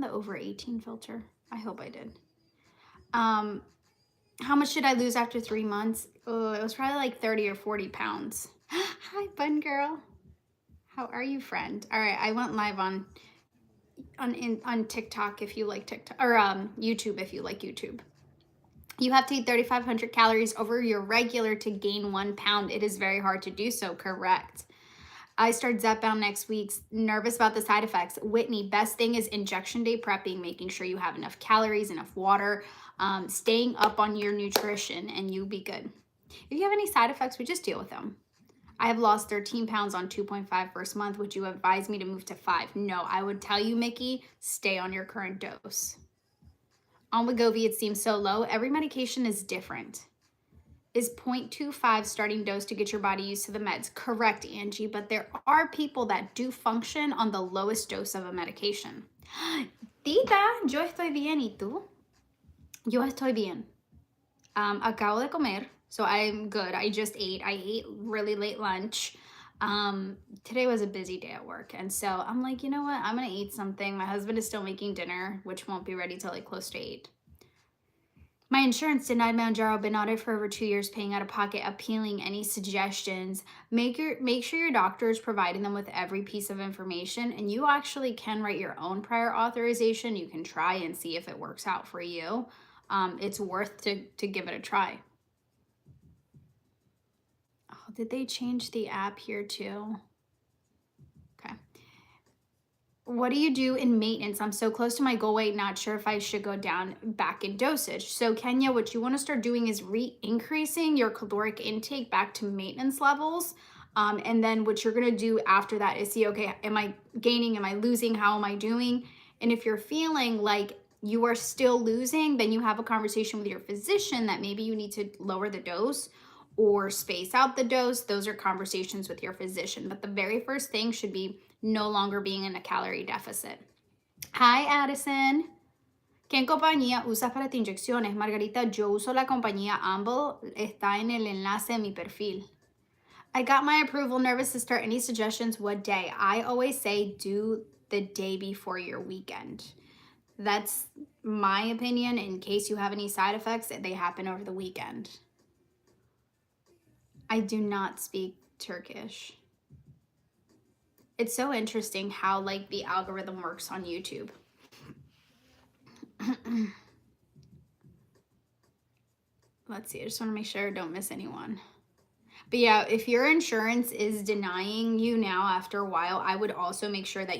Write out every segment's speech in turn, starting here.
the over 18 filter? I hope I did. How much did I lose after 3 months? Oh, it was probably like 30 or 40 pounds. Hi, Bun Girl. How are you, friend? All right, I went live on TikTok if you like TikTok, or YouTube if you like YouTube. You have to eat 3,500 calories over your regular to gain 1 pound. It is very hard to do so, correct. I start Zepbound next week. Nervous about the side effects. Whitney, best thing is injection day prepping, making sure you have enough calories, enough water, staying up on your nutrition, and you'll be good. If you have any side effects, we just deal with them. I have lost 13 pounds on 2.5 first month. Would you advise me to move to 5? No, I would tell you, Mickey, stay on your current dose. On Wegovy, it seems so low. Every medication is different. Is 0.25 starting dose to get your body used to the meds? Correct, Angie, but there are people that do function on the lowest dose of a medication. Tita, yo estoy bien, ¿y tú? Yo estoy bien. Acabo de comer, so I'm good. I just ate. I ate really late lunch. Today was a busy day at work, and so I'm like, you know what? I'm gonna eat something. My husband is still making dinner, which won't be ready till like close to 8. My insurance denied Mounjaro, been audited for over 2 years, paying out of pocket, appealing. Any suggestions? Make sure your doctor is providing them with every piece of information, and you actually can write your own prior authorization. You can try and see if it works out for you. It's worth to give it a try. Oh, did they change the app here too? Okay. What do you do in maintenance? I'm so close to my goal weight, not sure if I should go down back in dosage. So Kenya, what you want to start doing is increasing your caloric intake back to maintenance levels. And then what you're going to do after that is see, okay, am I gaining? Am I losing? How am I doing? And if you're feeling like you are still losing, then you have a conversation with your physician that maybe you need to lower the dose or space out the dose. Those are conversations with your physician. But the very first thing should be no longer being in a calorie deficit. Hi, Addison. ¿Qué compañía usas para tus inyecciones? Margarita, yo uso la compañía Amble. Está en el enlace en mi perfil. I got my approval. Nervous to start. Any suggestions? What day? I always say do the day before your weekend. That's my opinion. In case you have any side effects, they happen over the weekend. I do not speak Turkish. It's so interesting how like the algorithm works on YouTube. Let's see, I just want to make sure I don't miss anyone. But yeah, if your insurance is denying you now after a while, I would also make sure that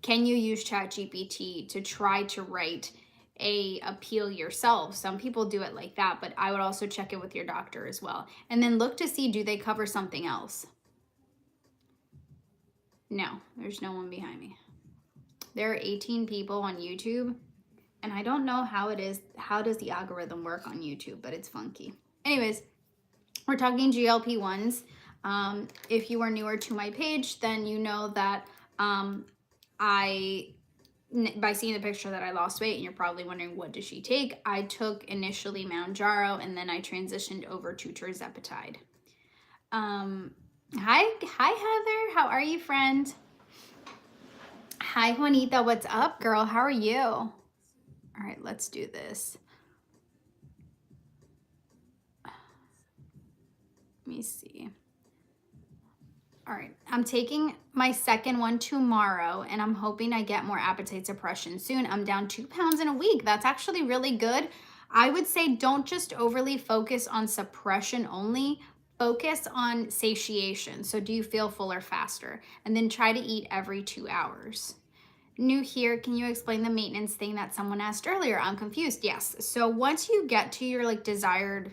can you use ChatGPT to try to write a appeal yourself? Some people do it like that, but I would also check it with your doctor as well. And then look to see, do they cover something else? No, there's no one behind me. There are 18 people on YouTube, and I don't know how it is. How does the algorithm work on YouTube? But it's funky. Anyways, we're talking GLP-1s. If you are newer to my page, then you know that by seeing the picture that I lost weight, and you're probably wondering, what does she take? I took initially Mounjaro, and then I transitioned over to tirzepatide. Hi, Heather. How are you, friend? Hi, Juanita. What's up, girl? How are you? All right, let's do this. Let me see. All right, I'm taking my second one tomorrow, and I'm hoping I get more appetite suppression soon. I'm down 2 pounds in a week. That's actually really good. I would say don't just overly focus on suppression only. Focus on satiation. So do you feel fuller faster? And then try to eat every 2 hours. New here, can you explain the maintenance thing that someone asked earlier? I'm confused. Yes. So once you get to your like desired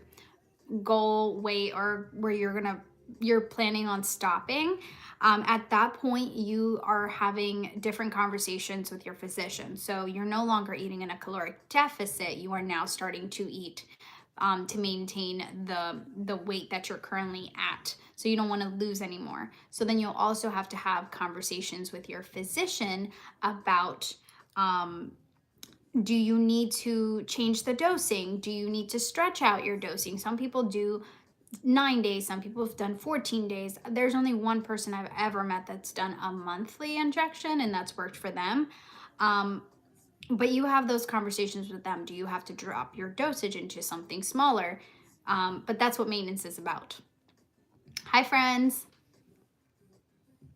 goal weight, or where you're planning on stopping, at that point you are having different conversations with your physician. So you're no longer eating in a caloric deficit. You are now starting to eat to maintain the weight that you're currently at. So you don't want to lose anymore. So then you'll also have to have conversations with your physician about, do you need to change the dosing? Do you need to stretch out your dosing? Some people do 9 days. Some people have done 14 days. There's only one person I've ever met that's done a monthly injection, and that's worked for them. But you have those conversations with them. Do you have to drop your dosage into something smaller? But that's what maintenance is about. Hi, friends.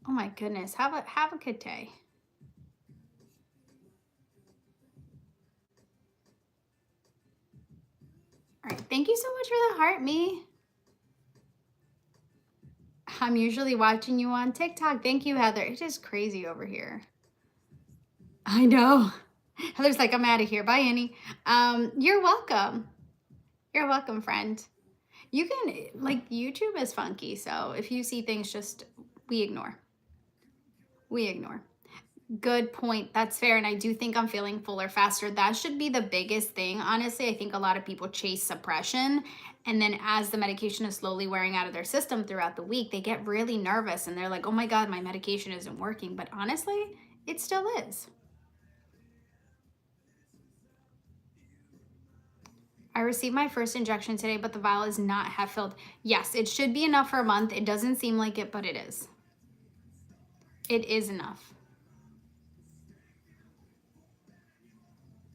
Oh my goodness. Have a good day. All right. Thank you so much for the heart, me. I'm usually watching you on TikTok. Thank you, Heather. It is crazy over here. I know. Heather's like, I'm out of here. Bye, Annie. You're welcome. You're welcome, friend. You can, like, YouTube is funky. So if you see things, just, we ignore. We ignore. Good point. That's fair. And I do think I'm feeling fuller faster. That should be the biggest thing. Honestly, I think a lot of people chase suppression. And then as the medication is slowly wearing out of their system throughout the week, they get really nervous and they're like, oh my God, my medication isn't working. But honestly, it still is. I received my first injection today, but the vial is not half filled. Yes, it should be enough for a month. It doesn't seem like it, but it is. It is enough.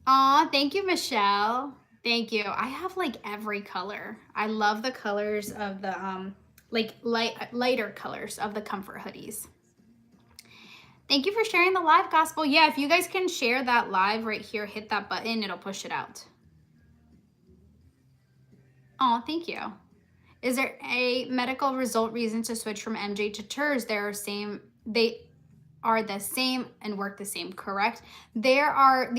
Aw, thank you, Michelle. Thank you. I have like every color. I love the colors of the like lighter colors of the comfort hoodies. Thank you for sharing the live, gospel. Yeah, if you guys can share that live right here, hit that button, it'll push it out. Oh, thank you. Is there a medical result reason to switch from MJ to TERS? They are the same and work the same, correct? The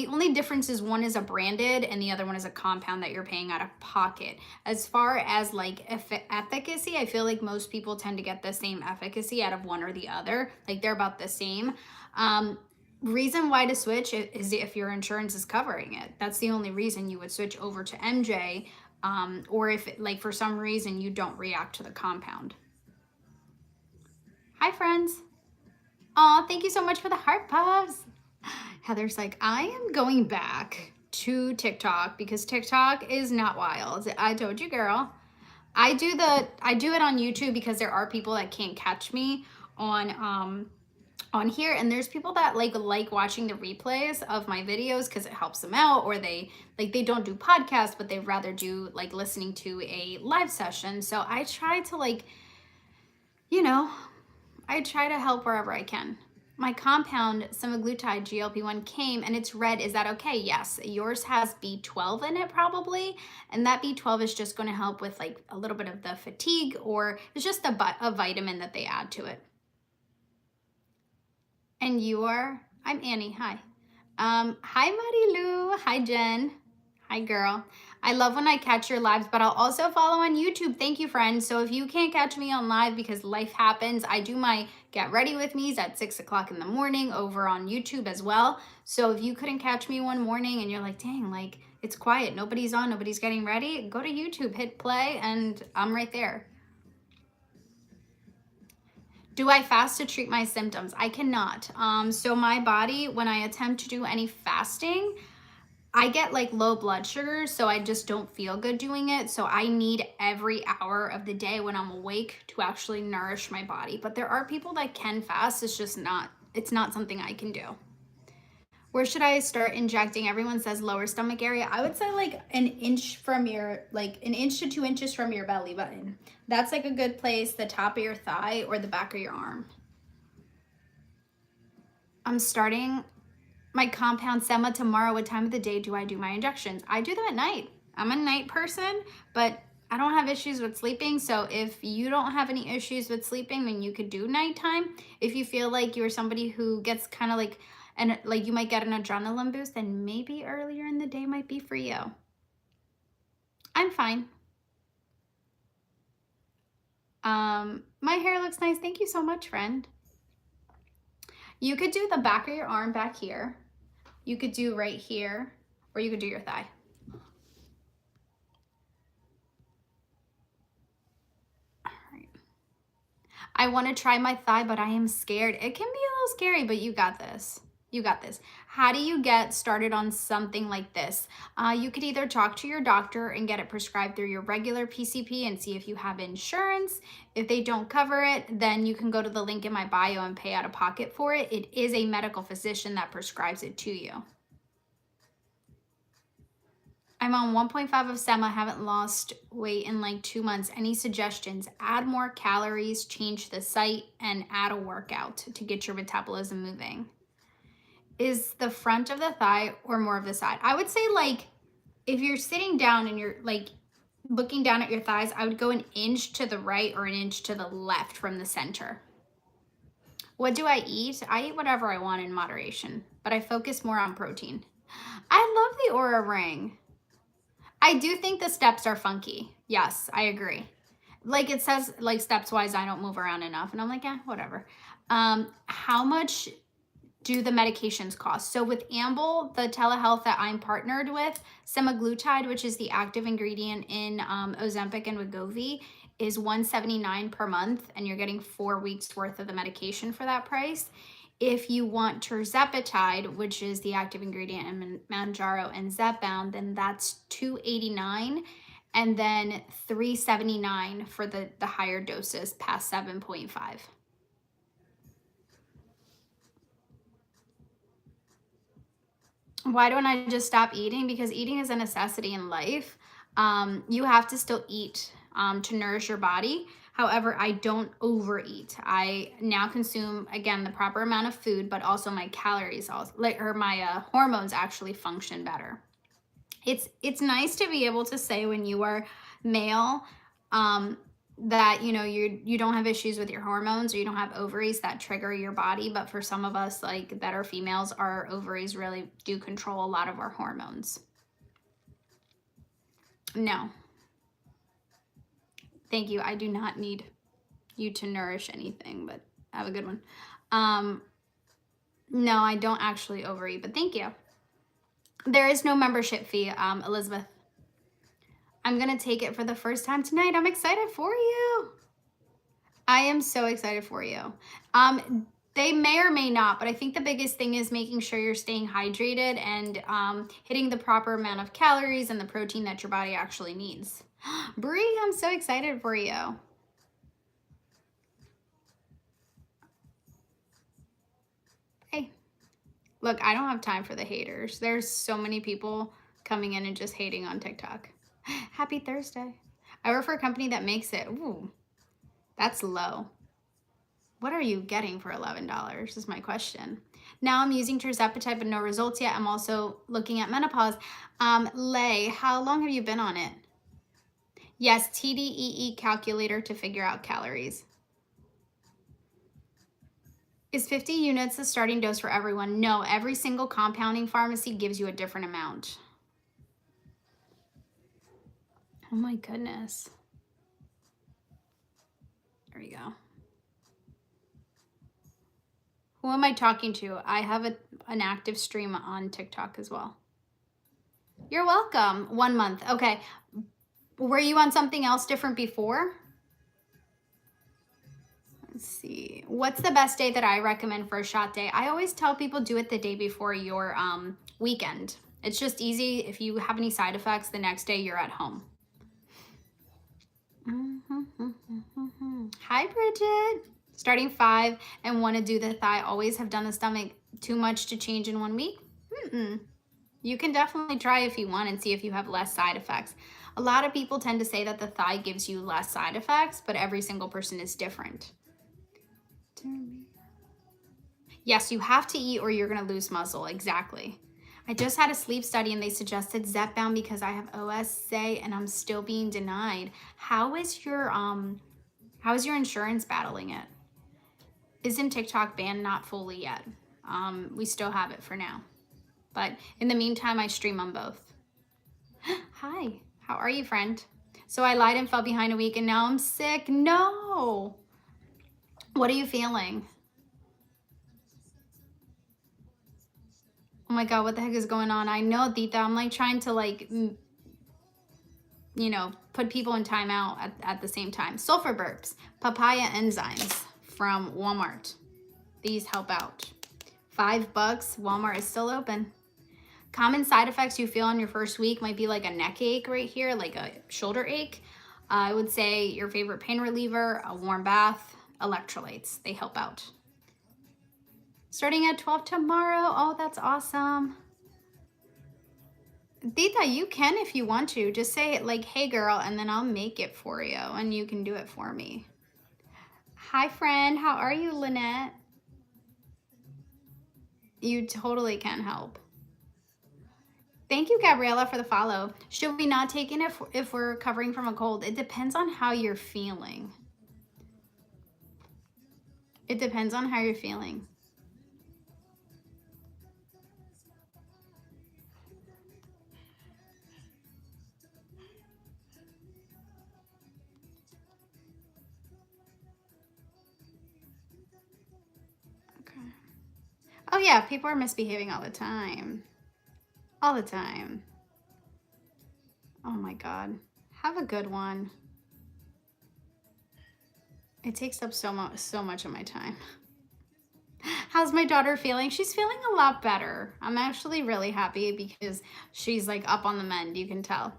only difference is one is a branded and the other one is a compound that you're paying out of pocket. As far as like efficacy, I feel like most people tend to get the same efficacy out of one or the other. Like they're about the same. Reason why to switch is if your insurance is covering it. That's the only reason you would switch over to MJ, or if like for some reason you don't react to the compound. Hi, friends. Aw, thank you so much for the heart puffs. Heather's like, I am going back to TikTok because TikTok is not wild. I told you, girl. I do it on YouTube because there are people that can't catch me on here, and there's people that like watching the replays of my videos because it helps them out, or they don't do podcasts but they'd rather do like listening to a live session. So I try to I try to help wherever I can. My compound, semaglutide GLP-1 came and it's red. Is that okay? Yes. Yours has B12 in it probably. And that B12 is just going to help with like a little bit of the fatigue, or it's just a vitamin that they add to it. And you are? I'm Annie. Hi. Hi, Marilu. Hi, Jen. Hi, girl. I love when I catch your lives, but I'll also follow on YouTube. Thank you, friends. So if you can't catch me on live because life happens, I do my Get Ready With Me's at 6 o'clock in the morning over on YouTube as well. So if you couldn't catch me one morning and you're like, dang, like it's quiet, nobody's on, nobody's getting ready, go to YouTube, hit play, and I'm right there. Do I fast to treat my symptoms? I cannot. So my body, when I attempt to do any fasting, I get like low blood sugar, so I just don't feel good doing it. So I need every hour of the day when I'm awake to actually nourish my body. But there are people that can fast. It's not something I can do. Where should I start injecting? Everyone says lower stomach area. I would say like an inch to 2 inches from your belly button. That's like a good place, the top of your thigh or the back of your arm. I'm starting my compound sema tomorrow. What time of the day do I do my injections? I do them at night. I'm a night person, but I don't have issues with sleeping. So if you don't have any issues with sleeping, then you could do nighttime. If you feel like you're somebody who gets kind of like, and like you might get an adrenaline boost, then maybe earlier in the day might be for you. I'm fine. My hair looks nice. Thank you so much, friend. You could do the back of your arm back here. You could do right here, or you could do your thigh. All right. I want to try my thigh, but I am scared. It can be a little scary, but you got this. You got this. How do you get started on something like this? You could either talk to your doctor and get it prescribed through your regular PCP and see if you have insurance. If they don't cover it, then you can go to the link in my bio and pay out of pocket for it. It is a medical physician that prescribes it to you. I'm on 1.5 of Sema, haven't lost weight in like 2 months. Any suggestions? Add more calories, change the site, and add a workout to get your metabolism moving. Is the front of the thigh or more of the side? I would say, like, if you're sitting down and you're like looking down at your thighs, I would go an inch to the right or an inch to the left from the center. What do I eat? I eat whatever I want in moderation, but I focus more on protein. I love the Aura Ring. I do think the steps are funky. Yes, I agree. Like it says, like steps wise, I don't move around enough. And I'm like, yeah, whatever. How much do the medications cost? So with Amble, the telehealth that I'm partnered with, semaglutide, which is the active ingredient in Ozempic and Wegovy, is $179 per month, and you're getting 4 weeks worth of the medication for that price. If you want tirzepatide, which is the active ingredient in Mounjaro and Zepbound, then that's $289, and then $379 for the higher doses past 7.5. Why don't I just stop eating? Because eating is a necessity in life. You have to still eat to nourish your body. However, I don't overeat. I now consume, again, the proper amount of food, but also my calories, or my hormones actually function better. It's nice to be able to say when you are male that, you know, you don't have issues with your hormones, or you don't have ovaries that trigger your body. But for some of us, like, that are females, our ovaries really do control a lot of our hormones. No. Thank you. I do not need you to nourish anything, but have a good one. No, I don't actually overeat, but thank you. There is no membership fee, Elizabeth. I'm going to take it for the first time tonight. I'm excited for you. I am so excited for you. They may or may not, but I think the biggest thing is making sure you're staying hydrated and hitting the proper amount of calories and the protein that your body actually needs. Bree, I'm so excited for you. Hey, look, I don't have time for the haters. There's so many people coming in and just hating on TikTok. Happy Thursday. I work for a company that makes it. Ooh, that's low. What are you getting for $11 is my question. Now I'm using tirzepatide, but no results yet. I'm also looking at menopause. Lay, how long have you been on it? Yes, TDEE calculator to figure out calories. Is 50 units the starting dose for everyone? No, every single compounding pharmacy gives you a different amount. Oh my goodness. There we go. Who am I talking to? I have an active stream on TikTok as well. You're welcome. 1 month. Okay. Were you on something else different before? Let's see. What's the best day that I recommend for a shot day? I always tell people do it the day before your weekend. It's just easy. If you have any side effects, the next day you're at home. Hi, Bridget. Starting 5 and want to do the thigh. Always have done the stomach. Too much to change in 1 week? You can definitely try if you want and see if you have less side effects. A lot of people tend to say that the thigh gives you less side effects, but every single person is different. Yes, you have to eat or you're going to lose muscle. Exactly. I just had a sleep study and they suggested Zepbound because I have OSA and I'm still being denied. How is your insurance battling it? Isn't TikTok banned? Not fully yet. We still have it for now. But in the meantime, I stream on both. Hi, how are you, friend? So I lied and fell behind a week and now I'm sick. No. What are you feeling? Oh my God, what the heck is going on? I know, Dita. I'm like trying to put people in timeout at the same time. Sulfur burps, papaya enzymes from Walmart. These help out. $5. Walmart is still open. Common side effects you feel on your first week might be like a neck ache right here, like a shoulder ache. I would say your favorite pain reliever, a warm bath, electrolytes. They help out. Starting at 12 tomorrow. Oh, that's awesome. Tita, you can if you want to. Just say like, hey girl, and then I'll make it for you and you can do it for me. Hi friend, how are you, Lynette? You totally can help. Thank you, Gabriella, for the follow. Should we not take it if we're recovering from a cold? It depends on how you're feeling. It depends on how you're feeling. Okay. Oh yeah, people are misbehaving all the time. All the time. Oh my God. Have a good one. It takes up so much of my time. How's my daughter feeling? She's feeling a lot better. I'm actually really happy because she's like up on the mend, you can tell.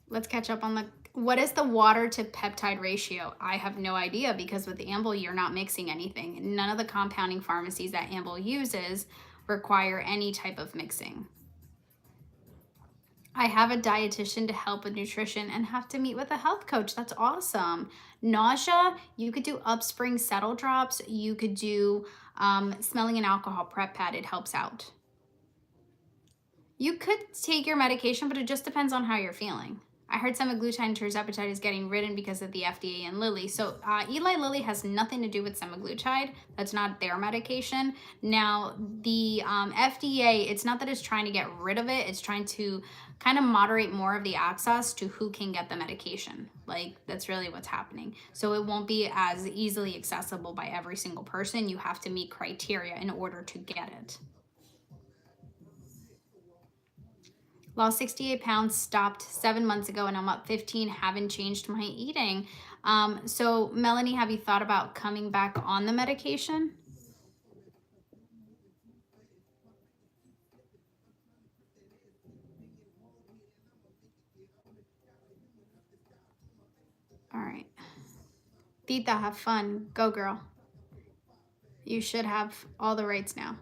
Let's catch up on what is the water to peptide ratio? I have no idea because with Amble, you're not mixing anything. None of the compounding pharmacies that Amble uses require any type of mixing. I have a dietitian to help with nutrition and have to meet with a health coach. That's awesome. Nausea, you could do Upspring Settle Drops. You could do smelling and alcohol prep pad. It helps out. You could take your medication, but it just depends on how you're feeling. I heard semaglutide and tirzepatide is getting ridden because of the FDA and Lilly. So Eli Lilly has nothing to do with semaglutide. That's not their medication. Now, the FDA, it's not that it's trying to get rid of it. It's trying to kind of moderate more of the access to who can get the medication. Like, that's really what's happening. So it won't be as easily accessible by every single person. You have to meet criteria in order to get it. Lost 68 pounds, stopped 7 months ago, and I'm up 15, haven't changed my eating. So Melanie, have you thought about coming back on the medication? All right. Tita, have fun. Go girl. You should have all the rights now.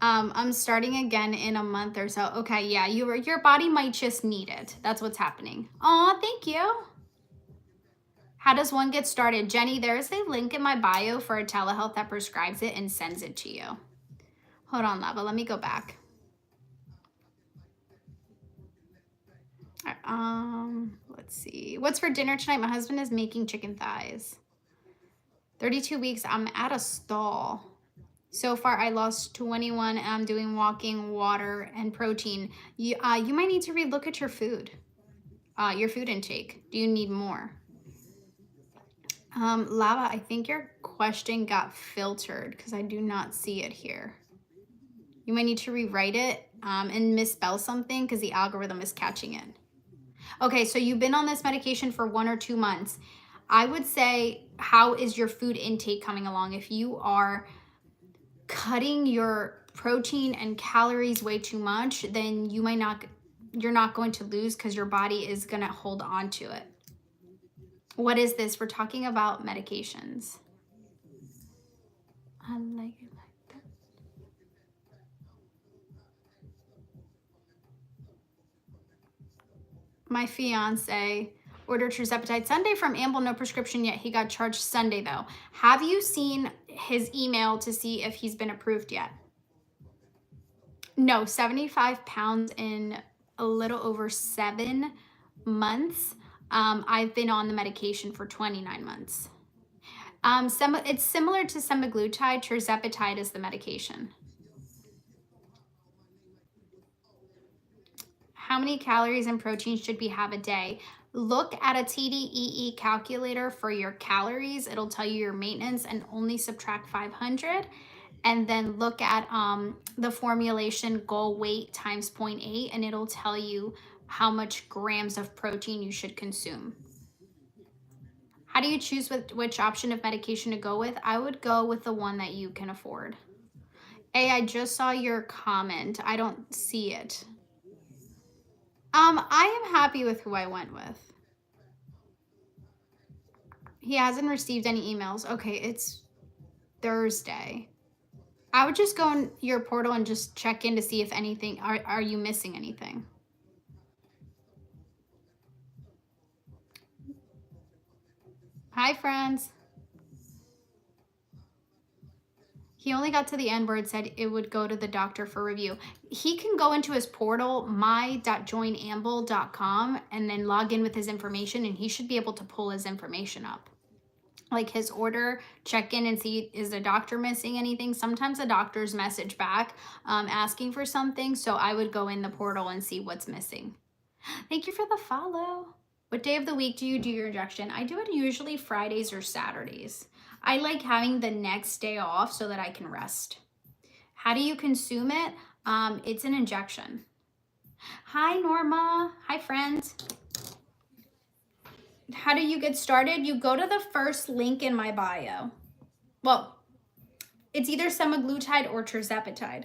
I'm starting again in a month or so. Okay, yeah, your body might just need it. That's what's happening. Aw, thank you. How does one get started? Jenny, there's a link in my bio for a telehealth that prescribes it and sends it to you. Hold on, Lava. Let me go back. Let's see. What's for dinner tonight? My husband is making chicken thighs. 32 weeks. I'm at a stall. So far, I lost 21 and I'm doing walking, water, and protein. You might need to relook at your food intake. Do you need more? Lava, I think your question got filtered because I do not see it here. You might need to rewrite it and misspell something because the algorithm is catching it. Okay, so you've been on this medication for 1 or 2 months. I would say, how is your food intake coming along? If you are cutting your protein and calories way too much, then you're not going to lose because your body is going to hold on to it. What is this? We're talking about medications. I like it like that. My fiance ordered tirzepatide Sunday from Amble, no prescription yet. He got charged Sunday though. Have you seen his email to see if he's been approved yet? No, 75 pounds in a little over 7 months. I've been on the medication for 29 months. It's similar to semaglutide. Tirzepatide is the medication. How many calories and protein should we have a day? Look at a TDEE calculator for your calories. It'll tell you your maintenance and only subtract 500. And then look at the formulation goal weight times 0.8, and it'll tell you how much grams of protein you should consume. How do you choose which option of medication to go with? I would go with the one that you can afford. Hey, I just saw your comment. I don't see it. I am happy with who I went with. He hasn't received any emails. Okay, it's Thursday. I would just go in your portal and just check in to see if anything, are you missing anything? Hi, friends. He only got to the end where it said it would go to the doctor for review. He can go into his portal, my.joinamble.com, and then log in with his information, and he should be able to pull his information up. Like his order, check in and see, is the doctor missing anything? Sometimes the doctors message back asking for something, so I would go in the portal and see what's missing. Thank you for the follow. What day of the week do you do your injection? I do it usually Fridays or Saturdays. I like having the next day off so that I can rest. How do you consume it? It's an injection. Hi, Norma. Hi, friends. How do you get started? You go to the first link in my bio. Well, it's either semaglutide or tirzepatide.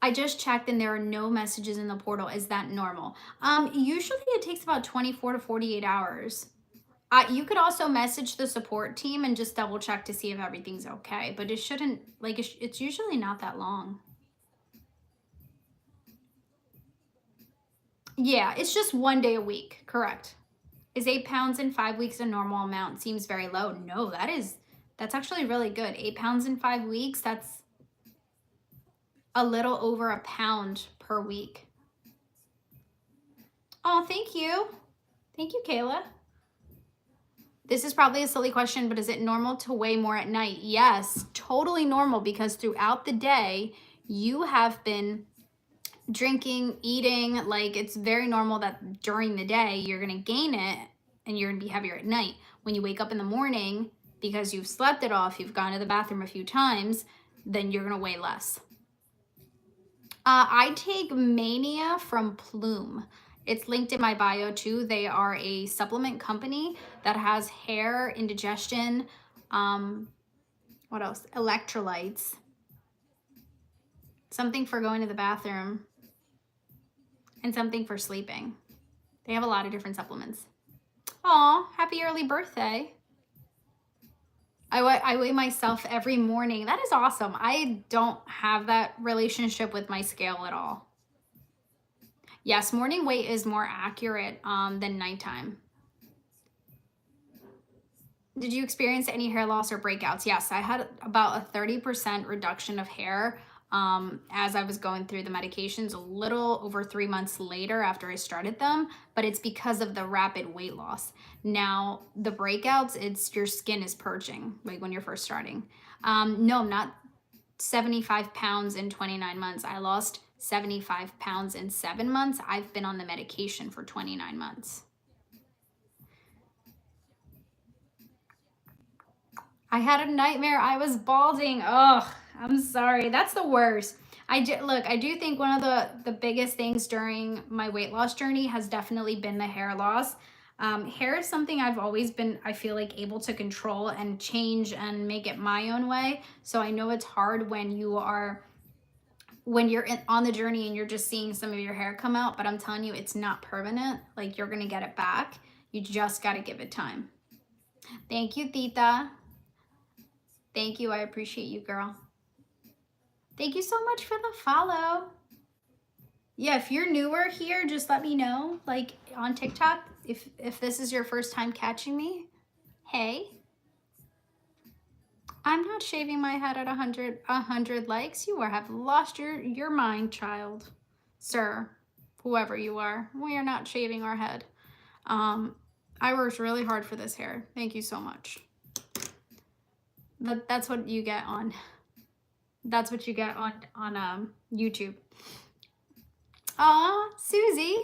I just checked and there are no messages in the portal. Is that normal? Usually it takes about 24 to 48 hours. You could also message the support team and just double check to see if everything's okay, but it shouldn't, like, it's usually not that long. Yeah, it's just 1 day a week, correct. Is 8 pounds in 5 weeks a normal amount? Seems very low. No, that's actually really good. 8 pounds in 5 weeks, that's a little over a pound per week. Oh, thank you. Thank you, Kayla. This is probably a silly question, but is it normal to weigh more at night? Yes, totally normal, because throughout the day, you have been drinking, eating. Like, it's very normal that during the day, you're going to gain it and you're going to be heavier at night. When you wake up in the morning, because you've slept it off, you've gone to the bathroom a few times, then you're going to weigh less. I take Mania from Plume. It's linked in my bio too. They are a supplement company that has hair, indigestion, what else? Electrolytes, something for going to the bathroom, and something for sleeping. They have a lot of different supplements. Aw, happy early birthday. I weigh myself every morning. That is awesome. I don't have that relationship with my scale at all. Yes, morning weight is more accurate than nighttime. Did you experience any hair loss or breakouts? Yes, I had about a 30% reduction of hair as I was going through the medications a little over 3 months later after I started them, but it's because of the rapid weight loss. Now, the breakouts, it's your skin is purging, like when you're first starting. No, not 75 pounds in 29 months. I lost 75 pounds in 7 months. I've been on the medication for 29 months. I had a nightmare. I was balding. Oh, I'm sorry. That's the worst. I do think one of the biggest things during my weight loss journey has definitely been the hair loss. Hair is something I've always been, I feel like, able to control and change and make it my own way. So I know it's hard when you're on the journey and you're just seeing some of your hair come out, but I'm telling you, it's not permanent. Like, you're going to get it back. You just got to give it time. Thank you, Tita. Thank you. I appreciate you, girl. Thank you so much for the follow. Yeah, if you're newer here, just let me know, like on TikTok, if this is your first time catching me. Hey. I'm not shaving my head at 100 likes. You have lost your mind, child. Sir, whoever you are. We are not shaving our head. I worked really hard for this hair. Thank you so much. But that's what you get on YouTube. Aw, Susie.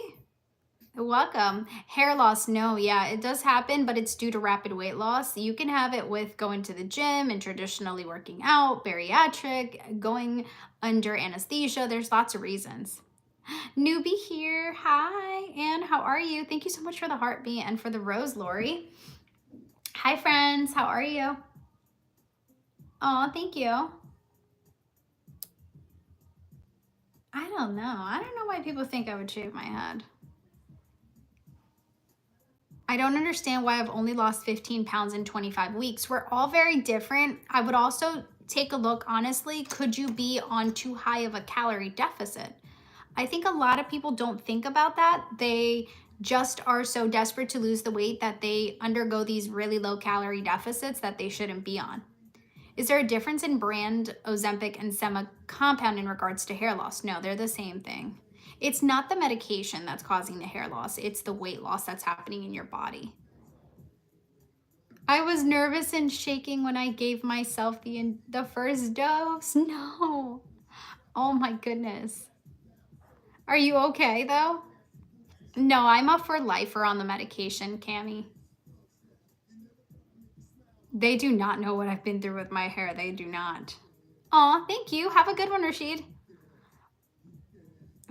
Welcome. Hair loss, no, yeah, it does happen, but it's due to rapid weight loss. You can have it with going to the gym and traditionally working out, bariatric, going under anesthesia. There's lots of reasons. Newbie here. Hi, Anne, how are you? Thank you so much for the heartbeat and for the rose, Lori. Hi, friends. How are you? Oh, thank you. I don't know. I don't know why people think I would shave my head. I don't understand why I've only lost 15 pounds in 25 weeks. We're all very different. I would also take a look, honestly, could you be on too high of a calorie deficit? I think a lot of people don't think about that. They just are so desperate to lose the weight that they undergo these really low calorie deficits that they shouldn't be on. Is there a difference in brand Ozempic and semi-compound in regards to hair loss? No, they're the same thing. It's not the medication that's causing the hair loss. It's the weight loss that's happening in your body. I was nervous and shaking when I gave myself the first dose. No. Oh my goodness. Are you okay though? No, I'm a for lifer on the medication, Cami. They do not know what I've been through with my hair. They do not. Aw, thank you. Have a good one, Rashid.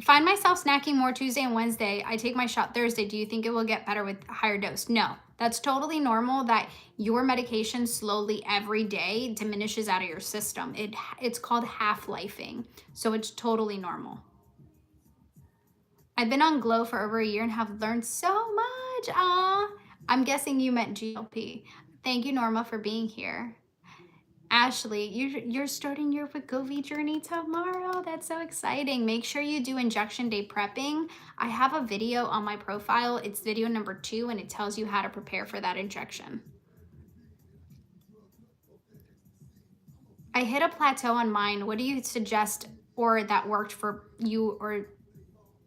Find myself snacking more Tuesday and Wednesday. I take my shot Thursday. Do you think it will get better with a higher dose? No, that's totally normal that your medication slowly every day diminishes out of your system. It's called half-lifing. So it's totally normal. I've been on Glow for over a year and have learned so much. Aw, I'm guessing you meant GLP. Thank you, Norma, for being here. Ashley, you're starting your Wegovy journey tomorrow. That's so exciting. Make sure you do injection day prepping. I have a video on my profile. It's video number 2, and it tells you how to prepare for that injection. I hit a plateau on mine. What do you suggest or that worked for you, or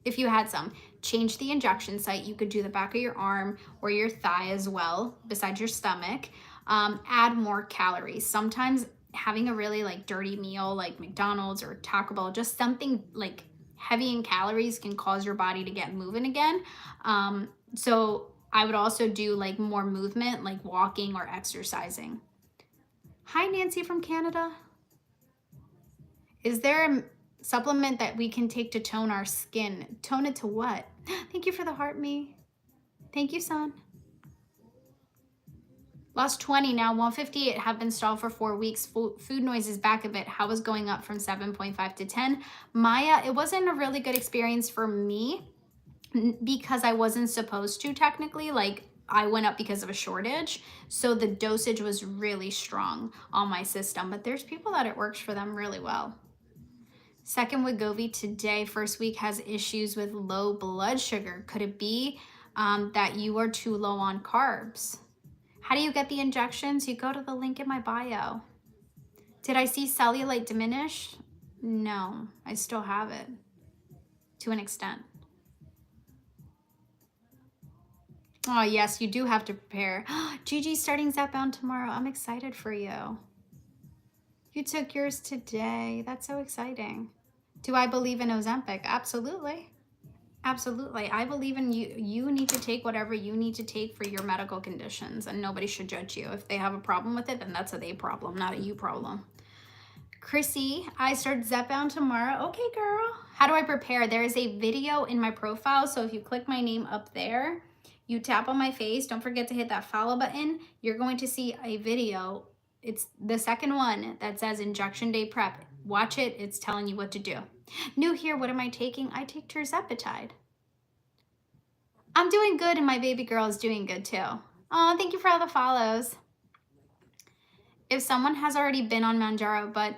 if you had some? Change the injection site. You could do the back of your arm or your thigh as well, besides your stomach. Add more calories. Sometimes having a really like dirty meal like McDonald's or Taco Bell, just something like heavy in calories, can cause your body to get moving again. So I would also do like more movement, like walking or exercising. Hi, Nancy from Canada. Is there a supplement that we can take to tone our skin? Tone it to what? Thank you for the heart, me. Thank you, son. Lost 20, now 158, have been stalled for 4 weeks. Food noise is back a bit. How is going up from 7.5 to 10? Maya, it wasn't a really good experience for me because I wasn't supposed to technically. Like, I went up because of a shortage. So the dosage was really strong on my system. But there's people that it works for them really well. Second Wegovy today, first week has issues with low blood sugar. Could it be that you are too low on carbs? How do you get the injections? You go to the link in my bio. Did I see cellulite diminish? No, I still have it to an extent. Oh, yes, you do have to prepare. Gigi's starting Zepbound tomorrow. I'm excited for you. You took yours today. That's so exciting. Do I believe in Ozempic? Absolutely. Absolutely. I believe in you. You need to take whatever you need to take for your medical conditions, and nobody should judge you. If they have a problem with it, then that's a they problem, not a you problem. Chrissy, I start Zepbound tomorrow. Okay, girl. How do I prepare? There is a video in my profile, so if you click my name up there, you tap on my face, don't forget to hit that follow button. You're going to see a video. It's the second one that says injection day prep. Watch it. It's telling you what to do. New here, what am I taking? I take tirzepatide. I'm doing good, and my baby girl is doing good too. Oh, thank you for all the follows. If someone has already been on Mounjaro, but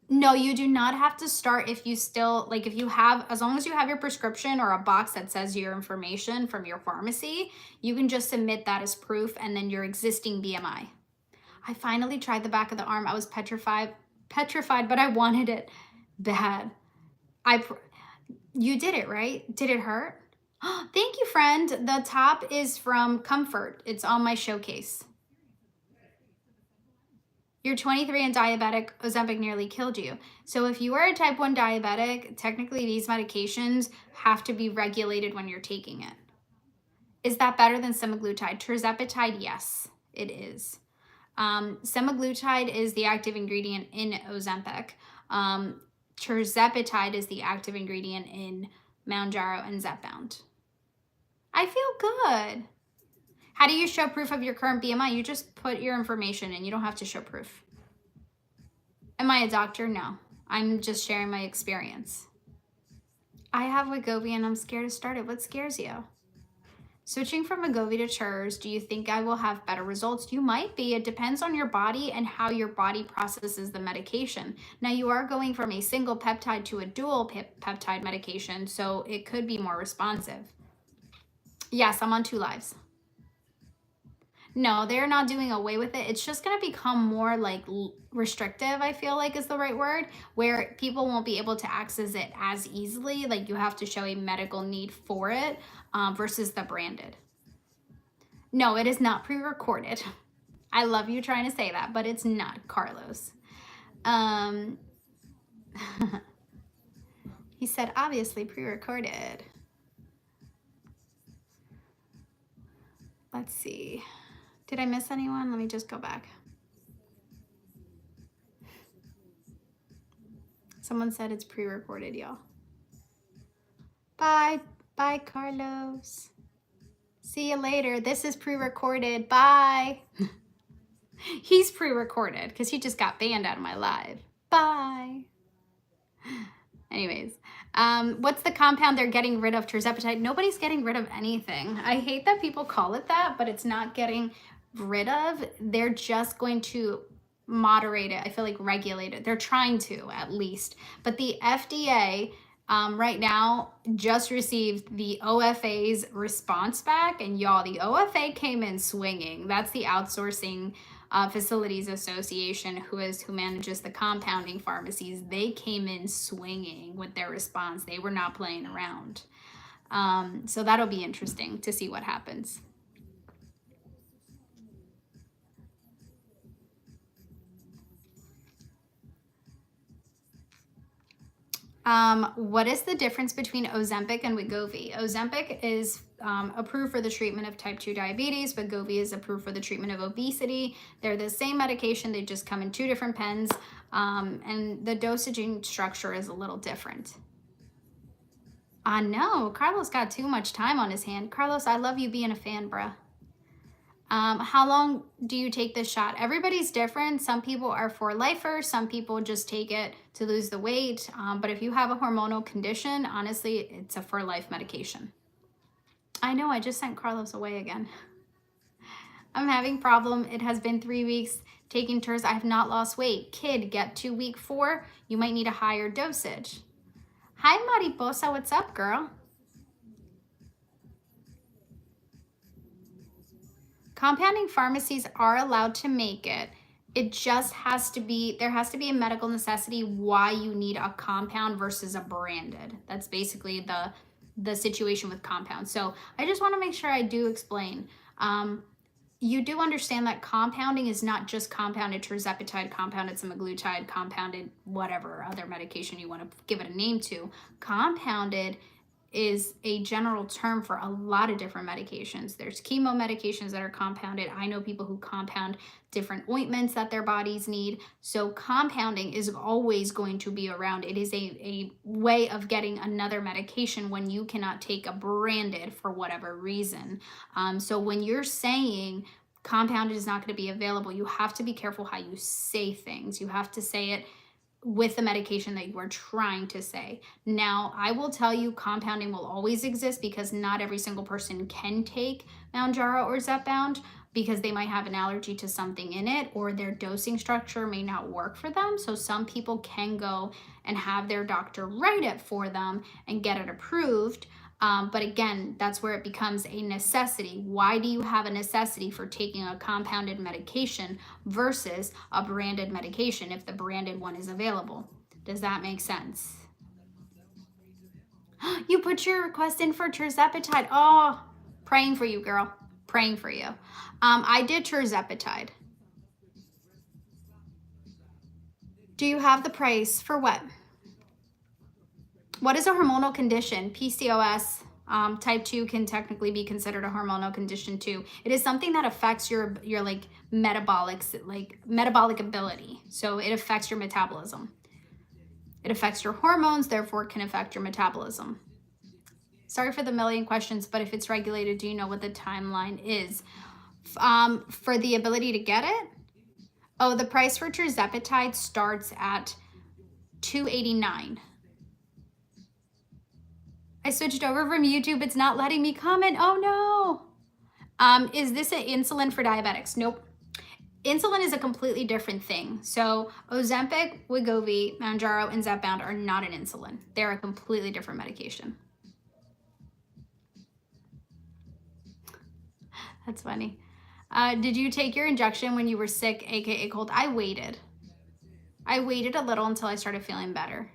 no, you do not have to start if you still, like if you have, as long as you have your prescription or a box that says your information from your pharmacy, you can just submit that as proof and then your existing BMI. I finally tried the back of the arm. I was petrified, but I wanted it bad. You did it, right? Did it hurt? Thank you, friend. The top is from Comfort. It's on my showcase. You're 23 and diabetic. Ozempic nearly killed you. So if you are a type 1 diabetic, technically these medications have to be regulated when you're taking it. Is that better than semaglutide? Tirzepatide, yes, it is. Semaglutide is the active ingredient in Ozempic. Tirzepatide is the active ingredient in Mounjaro and Zepbound. I feel good. How do you show proof of your current BMI? You just put your information in. You don't have to show proof. Am I a doctor? No. I'm just sharing my experience. I have Wegovy and I'm scared to start it. What scares you? Switching from Wegovy to Turs, do you think I will have better results? You might be. It depends on your body and how your body processes the medication. Now, you are going from a single peptide to a dual peptide medication, so it could be more responsive. Yes, I'm on 2 lives. No, they're not doing away with it. It's just going to become more like restrictive, I feel like is the right word, where people won't be able to access it as easily. Like you have to show a medical need for it versus the branded. No, it is not pre-recorded. I love you trying to say that, but it's not, Carlos. He said, obviously pre-recorded. Let's see. Did I miss anyone? Let me just go back. Someone said it's pre-recorded, y'all. Bye. Bye, Carlos. See you later. This is pre-recorded. Bye. He's pre-recorded because he just got banned out of my live. Bye. Anyways, what's the compound they're getting rid of? Tirzepatide. Nobody's getting rid of anything. I hate that people call it that, but it's not getting rid of. They're just going to moderate it. I feel like regulate it. They're trying to, at least. But the FDA right now just received the OFA's response back, and y'all, the OFA came in swinging. That's the outsourcing Facilities Association, who manages the compounding pharmacies. They came in swinging with their response. They were not playing around. So that'll be interesting to see what happens. What is the difference between Ozempic and Wegovy? Ozempic is approved for the treatment of type 2 diabetes. Wegovy is approved for the treatment of obesity. They're the same medication. They just come in 2 different pens. And the dosaging structure is a little different. I know. Carlos got too much time on his hand. Carlos, I love you being a fan, bruh. How long do you take this shot? Everybody's different. Some people are for lifers. Some people just take it to lose the weight. But if you have a hormonal condition, honestly, it's a for life medication. I know, I just sent Carlos away again. I'm having problem. It has been 3 weeks taking Turs. I have not lost weight. Kid, get to week 4. You might need a higher dosage. Hi, Mariposa. What's up, girl? Compounding pharmacies are allowed to make it. It just has to be, there has to be a medical necessity why you need a compound versus a branded. That's basically the situation with compounds. So I just want to make sure I do explain. You do understand that compounding is not just compounded tirzepatide, compounded semaglutide, compounded whatever other medication you want to give it a name to. Compounded is a general term for a lot of different medications. There's chemo medications that are compounded. I know people who compound different ointments that their bodies need. So compounding is always going to be around. It is a way of getting another medication when you cannot take a branded for whatever reason. So when you're saying compounded is not going to be available, you have to be careful how you say things. You have to say it with the medication that you are trying to say. Now, I will tell you compounding will always exist because not every single person can take Mounjaro or Zepbound because they might have an allergy to something in it or their dosing structure may not work for them. So some people can go and have their doctor write it for them and get it approved. But again, that's where it becomes a necessity. Why do you have a necessity for taking a compounded medication versus a branded medication if the branded one is available? Does that make sense? You put your request in for tirzepatide. Oh, praying for you, girl. Praying for you. I did tirzepatide. Do you have the price for what? What is a hormonal condition? PCOS, type 2 can technically be considered a hormonal condition too. It is something that affects your like metabolic ability. So it affects your metabolism. It affects your hormones, therefore it can affect your metabolism. Sorry for the million questions, but if it's regulated, do you know what the timeline is? For the ability to get it? Oh, the price for tirzepatide starts at $289. I switched over from YouTube. It's not letting me comment. Oh no. Is this an insulin for diabetics? Nope. Insulin is a completely different thing. So Ozempic, Wegovy, Mounjaro, and Zepbound are not an insulin. They're a completely different medication. That's funny. Did you take your injection when you were sick, aka cold? I waited. I waited a little until I started feeling better.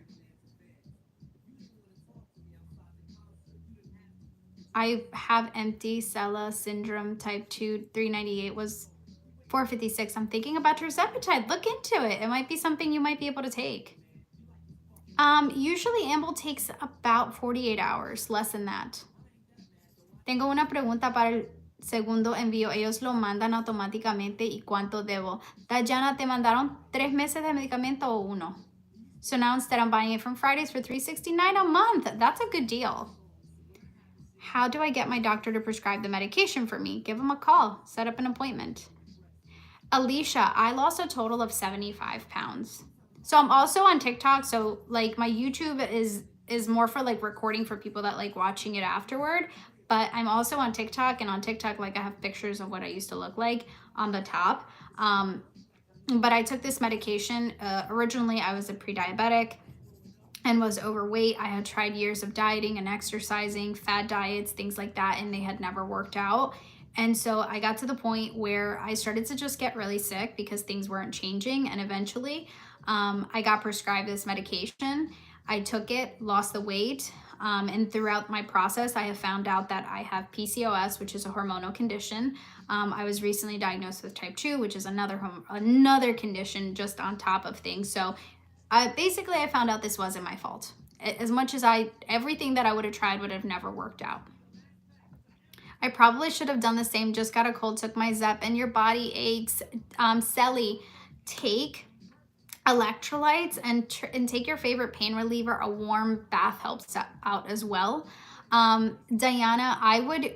I have empty sella syndrome type 2, 398 was 456. I'm thinking about tirzepatide. Look into it. It might be something you might be able to take. Usually Amble takes about 48 hours, less than that. Tengo una pregunta para el segundo envío. Ellos lo mandan automáticamente y cuánto debo. Dayana, ¿te mandaron 3 meses de medicamento o uno? So now instead I'm buying it from Fridays for $369 a month. That's a good deal. How do I get my doctor to prescribe the medication for me? Give them a call. Set up an appointment. Alicia, I lost a total of 75 pounds. So I'm also on TikTok. So like my YouTube is more for like recording for people that like watching it afterward. But I'm also on TikTok, and on TikTok, like I have pictures of what I used to look like on the top. But I took this medication. Originally, I was a pre-diabetic and was overweight. I had tried years of dieting and exercising, fad diets, things like that, and they had never worked out. And so I got to the point where I started to just get really sick because things weren't changing. And eventually I got prescribed this medication. I took it, lost the weight. And throughout my process, I have found out that I have PCOS, which is a hormonal condition. I was recently diagnosed with type 2, which is another condition just on top of things. So basically, I found out this wasn't my fault. As much as everything that I would have tried would have never worked out. I probably should have done the same. Just got a cold, took my Zep, and your body aches. Sally, take electrolytes and take your favorite pain reliever. A warm bath helps out as well. Diana, I would,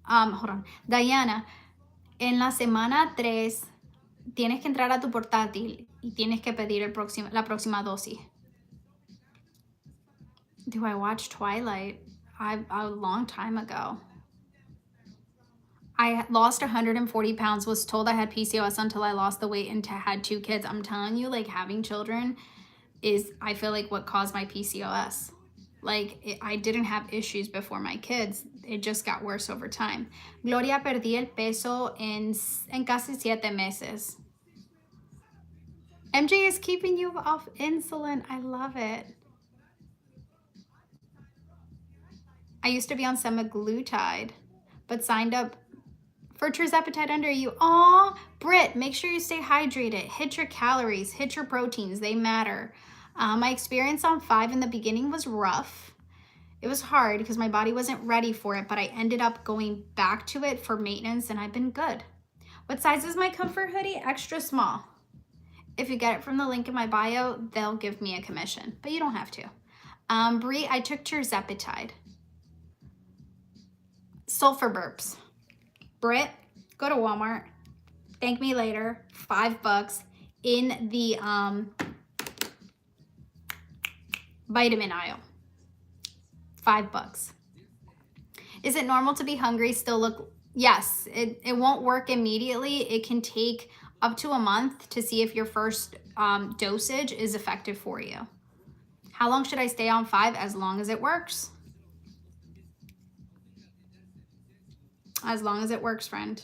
hold on. Diana, en la semana 3 tienes que entrar a tu portátil y tienes que pedir la próxima dosis. Do I watch Twilight? A long time ago. I lost 140 pounds, was told I had PCOS until I lost the weight and had 2 kids. I'm telling you, like having children is, I feel like what caused my PCOS. Like I didn't have issues before my kids. It just got worse over time. Gloria, perdí el peso en casi 7 meses. MJ is keeping you off insulin. I love it. I used to be on semaglutide, but signed up for tirzepatide under you. Aw, Britt, make sure you stay hydrated. Hit your calories, hit your proteins. They matter. My experience on 5 in the beginning was rough. It was hard because my body wasn't ready for it, but I ended up going back to it for maintenance, and I've been good. What size is my comfort hoodie? Extra small. If you get it from the link in my bio, they'll give me a commission, but you don't have to. Brie, I took tirzepatide. Sulfur burps. Britt, go to Walmart. Thank me later. $5 in the vitamin aisle. $5. Is it normal to be hungry, still look? Yes, it won't work immediately. It can take up to a month to see if your first dosage is effective for you. How long should I stay on 5? As long as it works. As long as it works, friend.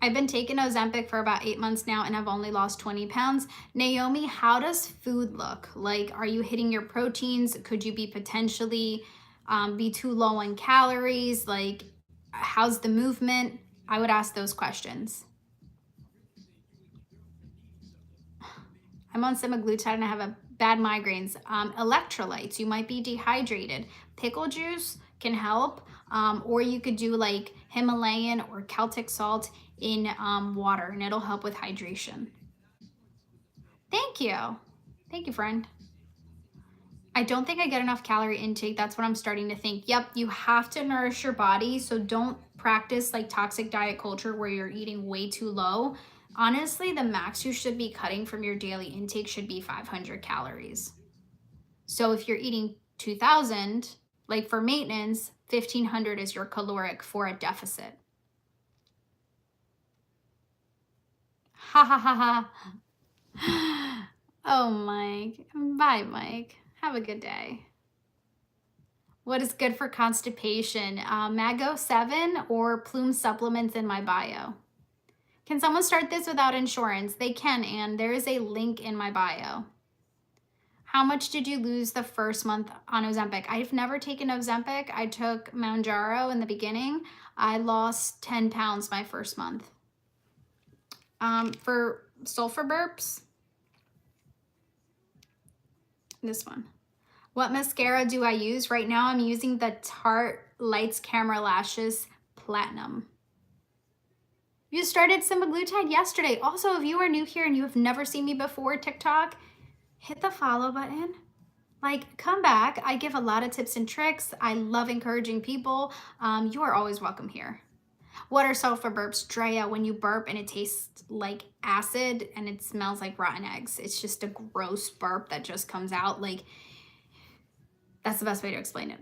I've been taking Ozempic for about 8 months now, and I've only lost 20 pounds. Naomi, how does food look? Like, are you hitting your proteins? Could you be potentially be too low on calories? Like, how's the movement? I would ask those questions. I'm on semaglutide and I have bad migraines. Electrolytes, you might be dehydrated. Pickle juice can help. Or you could do like Himalayan or Celtic salt in water, and it'll help with hydration. Thank you. Thank you, friend. I don't think I get enough calorie intake. That's what I'm starting to think. Yep, you have to nourish your body. So don't practice like toxic diet culture where you're eating way too low. Honestly, the max you should be cutting from your daily intake should be 500 calories. So if you're eating 2,000, like for maintenance, 1,500 is your caloric for a deficit. Ha ha ha ha. Oh, Mike. Bye, Mike. Have a good day. What is good for constipation? Mago 7 or Plume supplements in my bio. Can someone start this without insurance? They can, and there is a link in my bio. How much did you lose the first month on Ozempic? I've never taken Ozempic. I took Mounjaro in the beginning. I lost 10 pounds my first month. For sulfur burps, this one. What mascara do I use? Right now I'm using the Tarte Lights Camera Lashes Platinum. You started semaglutide yesterday. Also, if you are new here and you have never seen me before TikTok, hit the follow button. Like, come back. I give a lot of tips and tricks. I love encouraging people. You are always welcome here. What are sulfur burps? Drea, when you burp and it tastes like acid and it smells like rotten eggs. It's just a gross burp that just comes out. Like, that's the best way to explain it.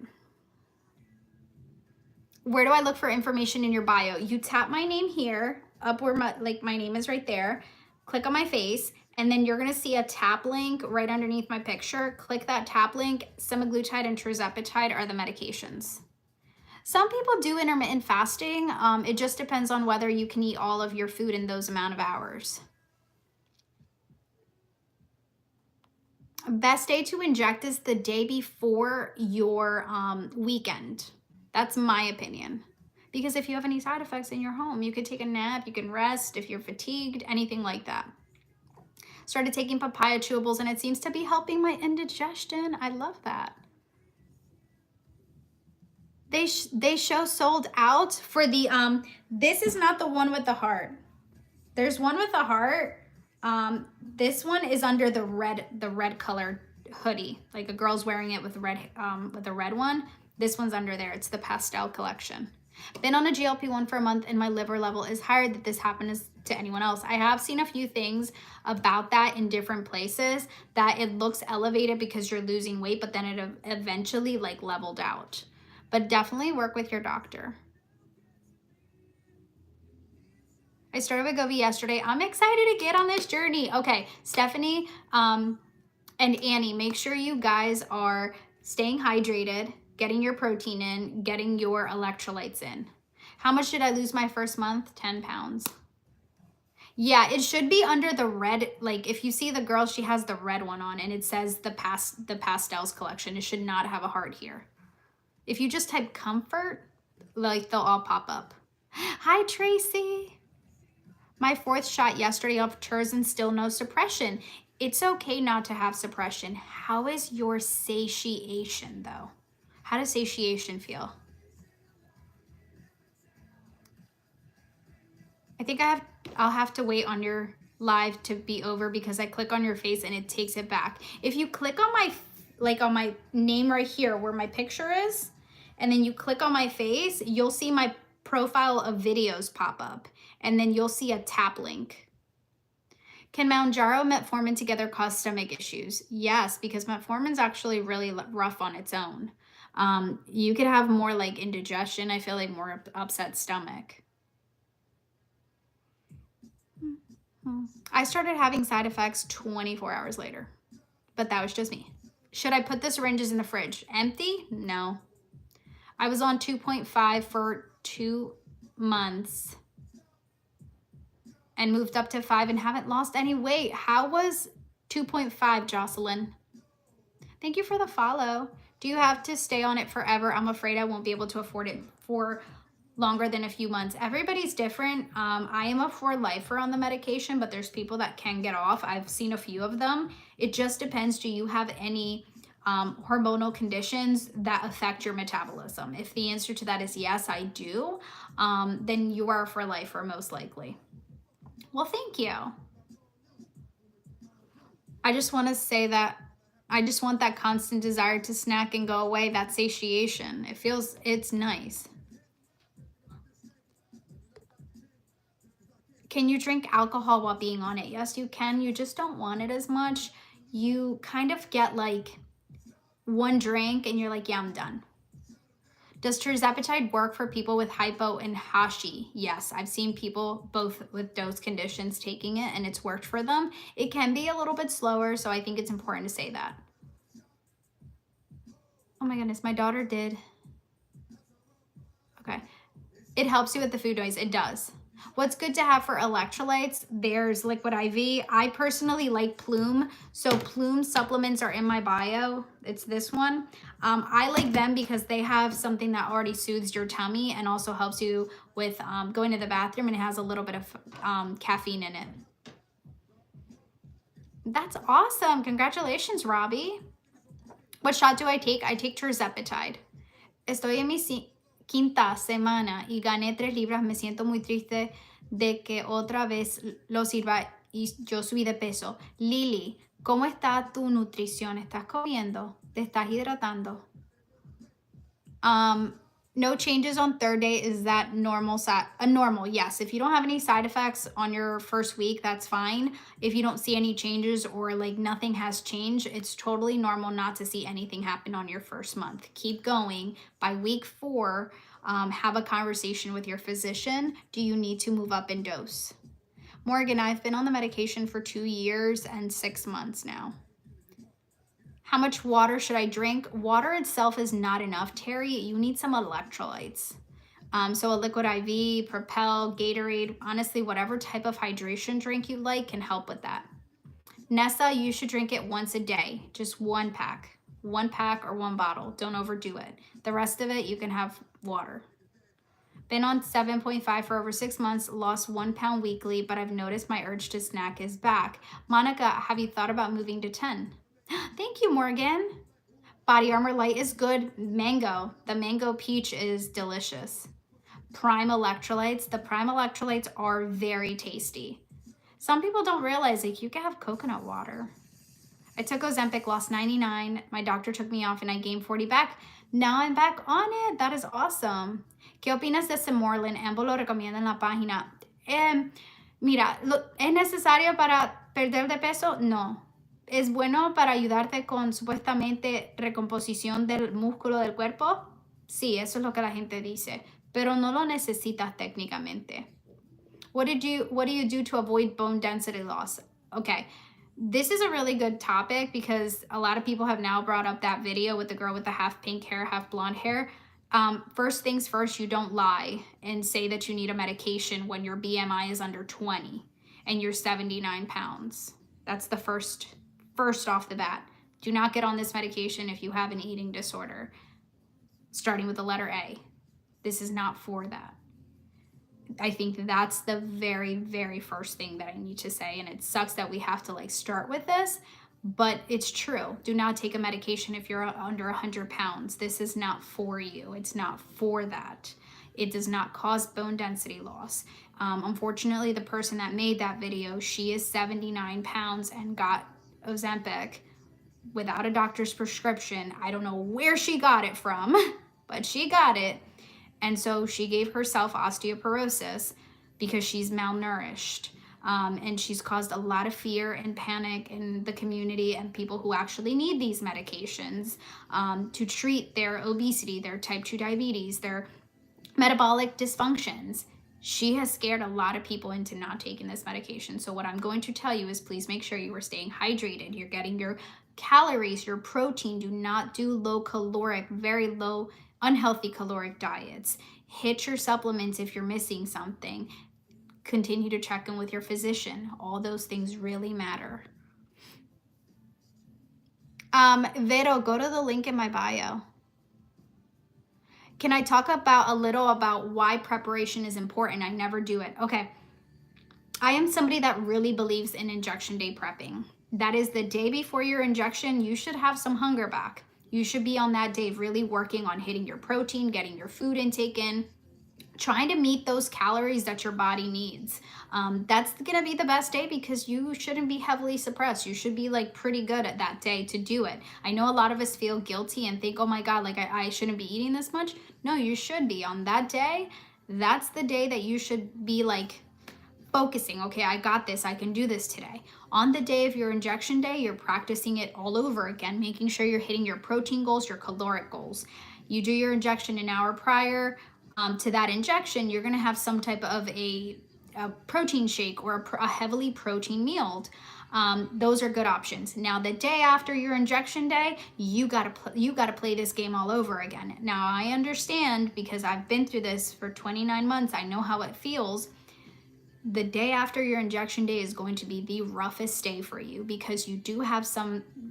Where do I look for information in your bio? You tap my name here, up where my name is right there. Click on my face, and then you're gonna see a tap link right underneath my picture. Click that tap link. Semaglutide and tirzepatide are the medications. Some people do intermittent fasting. It just depends on whether you can eat all of your food in those amount of hours. Best day to inject is the day before your weekend. That's my opinion. Because if you have any side effects in your home, you could take a nap, you can rest if you're fatigued, anything like that. Started taking papaya chewables and it seems to be helping my indigestion. I love that. They show sold out for the, this is not the one with the heart. There's one with the heart. This one is under the red colored hoodie. Like a girl's wearing it with the red one. This one's under there. It's the pastel collection. Been on a GLP-1 for a month and my liver level is higher. That this happened to anyone else. I have seen a few things about that in different places that it looks elevated because you're losing weight, but then it eventually like leveled out. But definitely work with your doctor. I started Wegovy yesterday. I'm excited to get on this journey. Okay, Stephanie and Annie, make sure you guys are staying hydrated, getting your protein in, getting your electrolytes in. How much did I lose my first month? 10 pounds. Yeah, it should be under the red. Like if you see the girl, she has the red one on and it says the pastels collection. It should not have a heart here. If you just type comfort, like they'll all pop up. Hi, Tracy. My 4th shot yesterday of Terz and still no suppression. It's okay not to have suppression. How is your satiation though? How does satiation feel? I think I'll have to wait on your live to be over because I click on your face and it takes it back. If you click on my name right here where my picture is, and then you click on my face, you'll see my profile of videos pop up, and then you'll see a tap link. Can Mounjaro metformin together cause stomach issues? Yes, because metformin's actually really rough on its own. You could have more like indigestion, I feel like more upset stomach. I started having side effects 24 hours later, but that was just me. Should I put the syringes in the fridge? Empty? No. I was on 2.5 for 2 months and moved up to 5 and haven't lost any weight. How was 2.5, Jocelyn? Thank you for the follow. Do you have to stay on it forever? I'm afraid I won't be able to afford it for longer than a few months. Everybody's different. I am a for lifer on the medication, but there's people that can get off. I've seen a few of them. It just depends. Do you have any hormonal conditions that affect your metabolism? If the answer to that is yes, I do, then you are for lifer most likely. Well, thank you. I just want to say that I just want that constant desire to snack and go away, that satiation. It's nice. Can you drink alcohol while being on it? Yes, you can. You just don't want it as much. You kind of get like, one drink and you're like, yeah, I'm done. Does tirzepatide work for people with hypo and Hashi? Yes, I've seen people both with those conditions taking it and it's worked for them. It can be a little bit slower, so I think it's important to say that. Oh my goodness, my daughter did. Okay. It helps you with the food noise. It does. What's good to have for electrolytes? There's Liquid IV. I personally like Plume. So Plume supplements are in my bio. It's this one. I like them because they have something that already soothes your tummy and also helps you with going to the bathroom, and it has a little bit of caffeine in it. That's awesome. Congratulations, Robbie. What shot do I take? I take tirzepatide. Estoy en mi quinta semana y gané 3 libras. Me siento muy triste de que otra vez lo sirva y yo subí de peso. Lili, ¿cómo está tu nutrición? ¿Estás comiendo? ¿Te estás hidratando? No changes on third day. Is that normal? Normal, yes. If you don't have any side effects on your first week, that's fine. If you don't see any changes or like nothing has changed, it's totally normal not to see anything happen on your first month. Keep going. By week 4, have a conversation with your physician. Do you need to move up in dose? Morgan, I've been on the medication for 2 years and 6 months now. How much water should I drink? Water itself is not enough, Terry. You need some electrolytes. So a Liquid IV, Propel, Gatorade, honestly, whatever type of hydration drink you like can help with that. Nessa, you should drink it once a day, just 1 pack. 1 pack or 1 bottle. Don't overdo it. The rest of it, you can have water. Been on 7.5 for over 6 months, lost 1 pound weekly, but I've noticed my urge to snack is back. Monica, have you thought about moving to 10? Thank you, Morgan. Body Armor Light is good. Mango. The mango peach is delicious. Prime electrolytes. The prime electrolytes are very tasty. Some people don't realize like you can have coconut water. I took Ozempic, lost 99. My doctor took me off and I gained 40 back. Now I'm back on it. That is awesome. ¿Qué opinas de Semorlin? Ambos lo recomiendan en la página. Mira, ¿es necesario para perder de peso? No. ¿Es bueno para ayudarte con supuestamente recomposición del músculo del cuerpo? Sí, eso es lo que la gente dice, pero no lo necesitas técnicamente. What do you do to avoid bone density loss? Okay, this is a really good topic because a lot of people have now brought up that video with the girl with the half pink hair, half blonde hair. First things first, you don't lie and say that you need a medication when your BMI is under 20 and you're 79 pounds. That's the first off the bat. Do not get on this medication if you have an eating disorder, starting with the letter A. This is not for that. I think that's the very, very first thing that I need to say. And it sucks that we have to like start with this, but it's true. Do not take a medication if you're under 100 pounds. This is not for you. It's not for that. It does not cause bone density loss. Unfortunately, the person that made that video, she is 79 pounds and got Ozempic without a doctor's prescription. I don't know where she got it from, but she got it. And so she gave herself osteoporosis because she's malnourished. And she's caused a lot of fear and panic in the community and people who actually need these medications to treat their obesity, their type 2 diabetes, their metabolic dysfunctions. She has scared a lot of people into not taking this medication. So what I'm going to tell you is please make sure you are staying hydrated. You're getting your calories, your protein. Do not do low caloric, very low, unhealthy caloric diets. Hit your supplements if you're missing something. Continue to check in with your physician. All those things really matter. Vero, go to the link in my bio. Can I talk a little about why preparation is important? I never do it. Okay. I am somebody that really believes in injection day prepping. That is the day before your injection, you should have some hunger back. You should be on that day really working on hitting your protein, getting your food intake in, trying to meet those calories that your body needs. That's gonna be the best day because you shouldn't be heavily suppressed. You should be like pretty good at that day to do it. I know a lot of us feel guilty and think, oh my God, like I shouldn't be eating this much. No, you should be on that day. That's the day that you should be like, focusing, okay, I got this, I can do this today. On the day of your injection day, you're practicing it all over again, making sure you're hitting your protein goals, your caloric goals. You do your injection an hour prior to that injection, you're gonna have some type of a protein shake or a heavily protein meal. Those are good options. Now, the day after your injection day, you gotta play this game all over again. Now, I understand because I've been through this for 29 months. I know how it feels. The day after your injection day is going to be the roughest day for you because you do have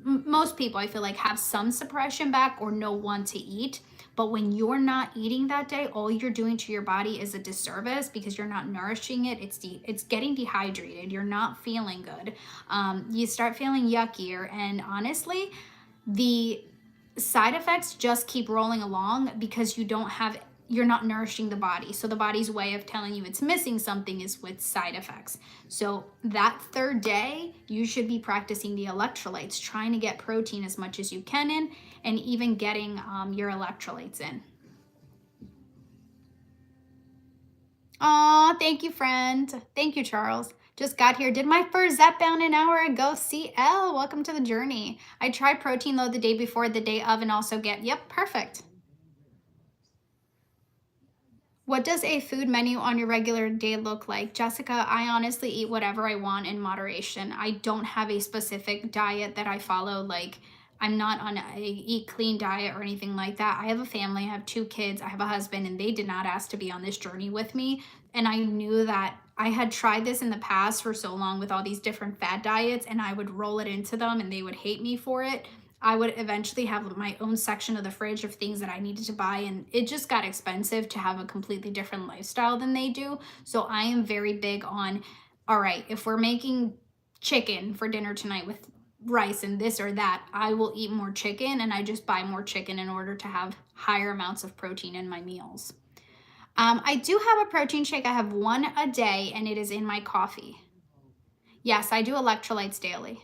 most people I feel like have some suppression back or no one to eat. But when you're not eating that day, all you're doing to your body is a disservice because you're not nourishing it. It's getting dehydrated. You're not feeling good. You start feeling yuckier. And honestly, the side effects just keep rolling along because you're not nourishing the body. So the body's way of telling you it's missing something is with side effects. So that third day, you should be practicing the electrolytes, trying to get protein as much as you can in, and even getting your electrolytes in. Oh, thank you, friend. Thank you, Charles. Just got here. Did my first Zepbound an hour ago. CL, welcome to the journey. I tried protein load the day before, the day of, and also yep, perfect. What does a food menu on your regular day look like? Jessica, I honestly eat whatever I want in moderation. I don't have a specific diet that I follow. Like, I'm not on a eat clean diet or anything like that. I have a family, I have 2 kids, I have a husband, and they did not ask to be on this journey with me. And I knew that I had tried this in the past for so long with all these different fad diets, and I would roll it into them and they would hate me for it. I would eventually have my own section of the fridge of things that I needed to buy, and it just got expensive to have a completely different lifestyle than they do. So I am very big on, all right, if we're making chicken for dinner tonight with rice and this or that, I will eat more chicken, and I just buy more chicken in order to have higher amounts of protein in my meals. I do have a protein shake. I have one a day, and it is in my coffee. Yes, I do electrolytes daily.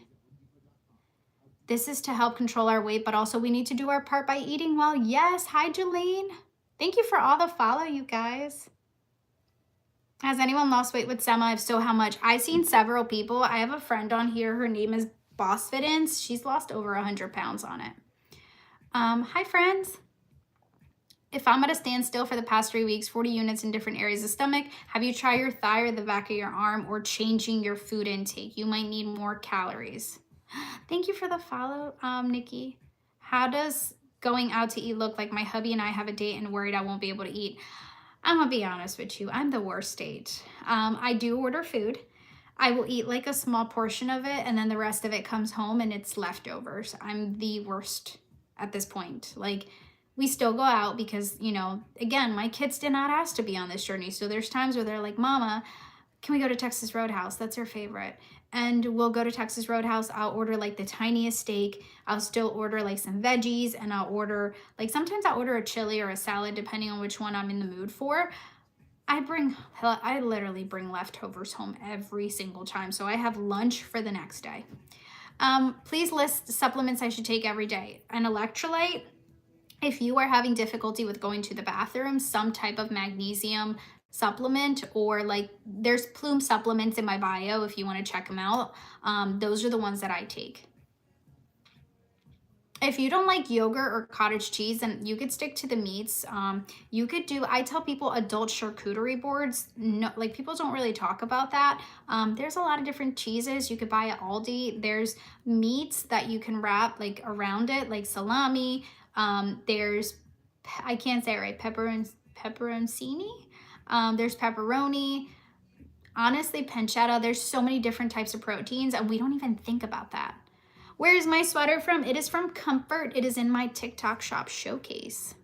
This is to help control our weight, but also we need to do our part by eating well. Yes. Hi, Jolene. Thank you for all the follow, you guys. Has anyone lost weight with Sema? If so, how much? I've seen several people. I have a friend on here. Her name is Boss Fittins. She's lost over 100 pounds on it. Hi, friends. If I'm at a standstill for the past 3 weeks, 40 units in different areas of stomach, have you tried your thigh or the back of your arm or changing your food intake? You might need more calories. Thank you for the follow, Nikki. How does going out to eat look like? My hubby and I have a date and worried I won't be able to eat. I'm gonna be honest with you. I'm the worst date. I do order food. I will eat like a small portion of it, and then the rest of it comes home and it's leftovers. I'm the worst at this point. Like, we still go out because, you know, again, my kids did not ask to be on this journey. So there's times where they're like, Mama, can we go to Texas Roadhouse? That's her favorite. And we'll go to Texas Roadhouse. I'll order like the tiniest steak. I'll still order like some veggies, and I'll order, like, sometimes I'll order a chili or a salad depending on which one I'm in the mood for. I literally bring leftovers home every single time. So I have lunch for the next day. Please list supplements I should take every day. An electrolyte. If you are having difficulty with going to the bathroom, some type of magnesium supplement, or like there's Plume supplements in my bio if you want to check them out. Those are the ones that I take. If you don't like yogurt or cottage cheese, then you could stick to the meats. You could do, I tell people, adult charcuterie boards. No, like, people don't really talk about that. There's a lot of different cheeses you could buy at Aldi. There's meats that you can wrap like around it, like salami. There's, I can't say it right, pepperoncini. There's pepperoni. Honestly, pancetta. There's so many different types of proteins, and we don't even think about that. Where is my sweater from? It is from Comfort. It is in my TikTok shop showcase.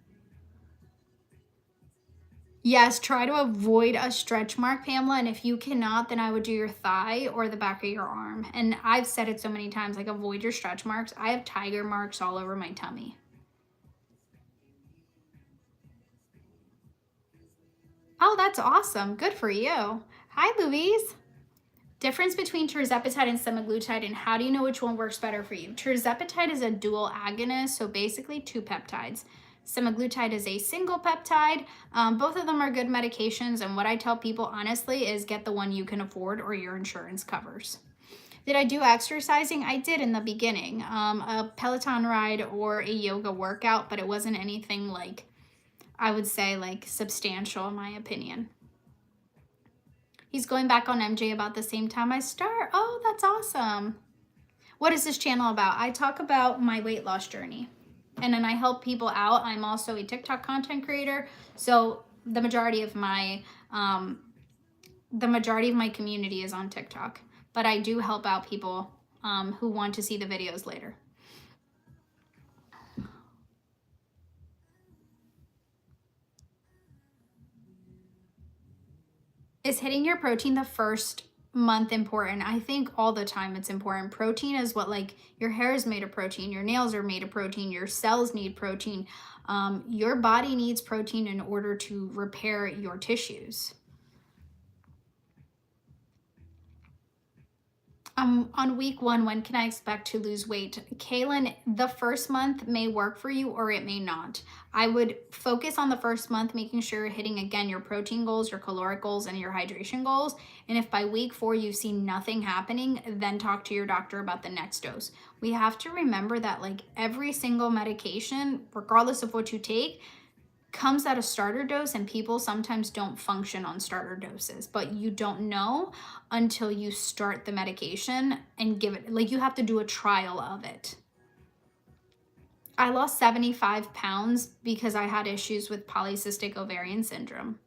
Yes, try to avoid a stretch mark, Pamela. And if you cannot, then I would do your thigh or the back of your arm. And I've said it so many times, like, avoid your stretch marks. I have tiger marks all over my tummy. Oh, that's awesome. Good for you. Hi, Louise. Difference between tirzepatide and semaglutide, and how do you know which one works better for you? Tirzepatide is a dual agonist, so basically 2 peptides. Semaglutide is a single peptide. Both of them are good medications, and what I tell people honestly is get the one you can afford or your insurance covers. Did I do exercising? I did in the beginning, a Peloton ride or a yoga workout, but it wasn't anything like, I would say, like substantial in my opinion. He's going back on MJ about the same time I start. Oh, that's awesome. What is this channel about? I talk about my weight loss journey, and then I help people out. I'm also a TikTok content creator, so the majority of my community is on TikTok, but I do help out people who want to see the videos later. Is hitting your protein the first month important? I think all the time it's important. Protein is what, like, your hair is made of protein, your nails are made of protein, your cells need protein. Your body needs protein in order to repair your tissues. On week 1, when can I expect to lose weight? Kaylin, the first month may work for you or it may not. I would focus on the first month, making sure you're hitting, again, your protein goals, your caloric goals, and your hydration goals. And if by week 4 you see nothing happening, then talk to your doctor about the next dose. We have to remember that, like, every single medication, regardless of what you take, comes at a starter dose, and people sometimes don't function on starter doses, but you don't know until you start the medication and give it, like, you have to do a trial of it. I lost 75 pounds because I had issues with polycystic ovarian syndrome.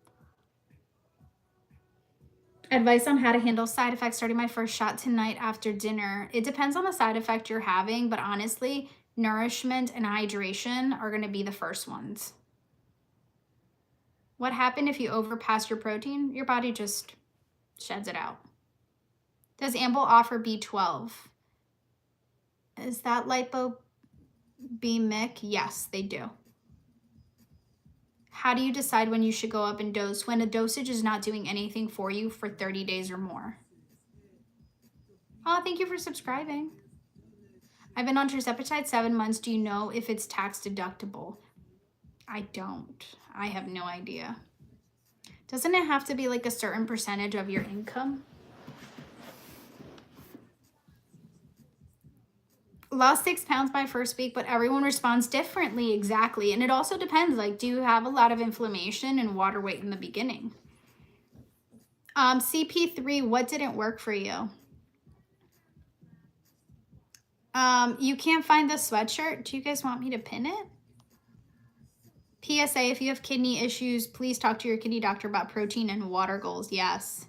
Advice on how to handle side effects starting my first shot tonight after dinner. It depends on the side effect you're having, but honestly, nourishment and hydration are going to be the first ones. What happened if you overpass your protein? Your body just sheds it out. Does Amble offer B12? Is that lipobemic? Yes, they do. How do you decide when you should go up in dose? When a dosage is not doing anything for you for 30 days or more. Oh, thank you for subscribing. I've been on tirzepatide 7 months. Do you know if it's tax deductible? I don't. I have no idea. Doesn't it have to be like a certain percentage of your income? Lost 6 pounds my first week, but everyone responds differently. Exactly. And it also depends, like, do you have a lot of inflammation and water weight in the beginning? CP3, what didn't work for you? You can't find the sweatshirt. Do you guys want me to pin it? PSA, if you have kidney issues, please talk to your kidney doctor about protein and water goals. Yes.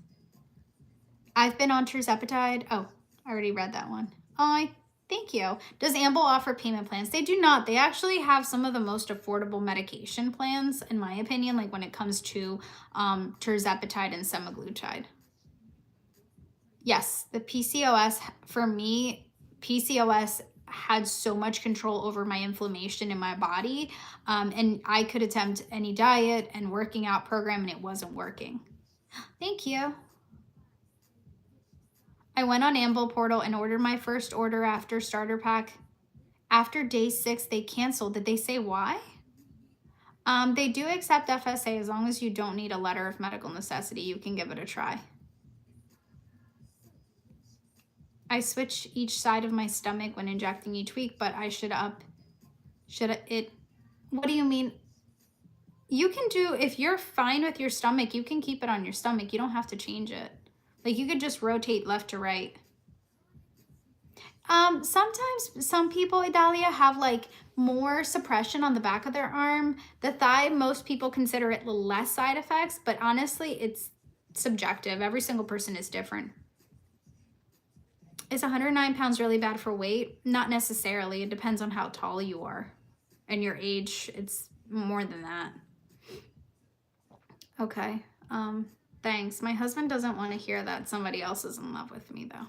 I've been on tirzepatide. Oh, I already read that one. Oh, thank you. Does Amble offer payment plans? They do not. They actually have some of the most affordable medication plans, in my opinion, like when it comes to tirzepatide and semaglutide. Yes, the PCOS, for me, PCOS had so much control over my inflammation in my body, and I could attempt any diet and working out program and it wasn't working. Thank you. I went on Amble portal and ordered my first order after starter pack. After day 6 they canceled. Did they say why? They do accept FSA. As long as you don't need a letter of medical necessity, you can give it a try. I switch each side of my stomach when injecting each week, but I what do you mean? You can do, if you're fine with your stomach, you can keep it on your stomach. You don't have to change it. Like, you could just rotate left to right. Sometimes some people, Idalia, have like more suppression on the back of their arm. The thigh, most people consider it less side effects, but honestly, it's subjective. Every single person is different. Is 109 pounds really bad for weight? Not necessarily. It depends on how tall you are and your age. It's more than that. Okay. Thanks. My husband doesn't want to hear that somebody else is in love with me, though.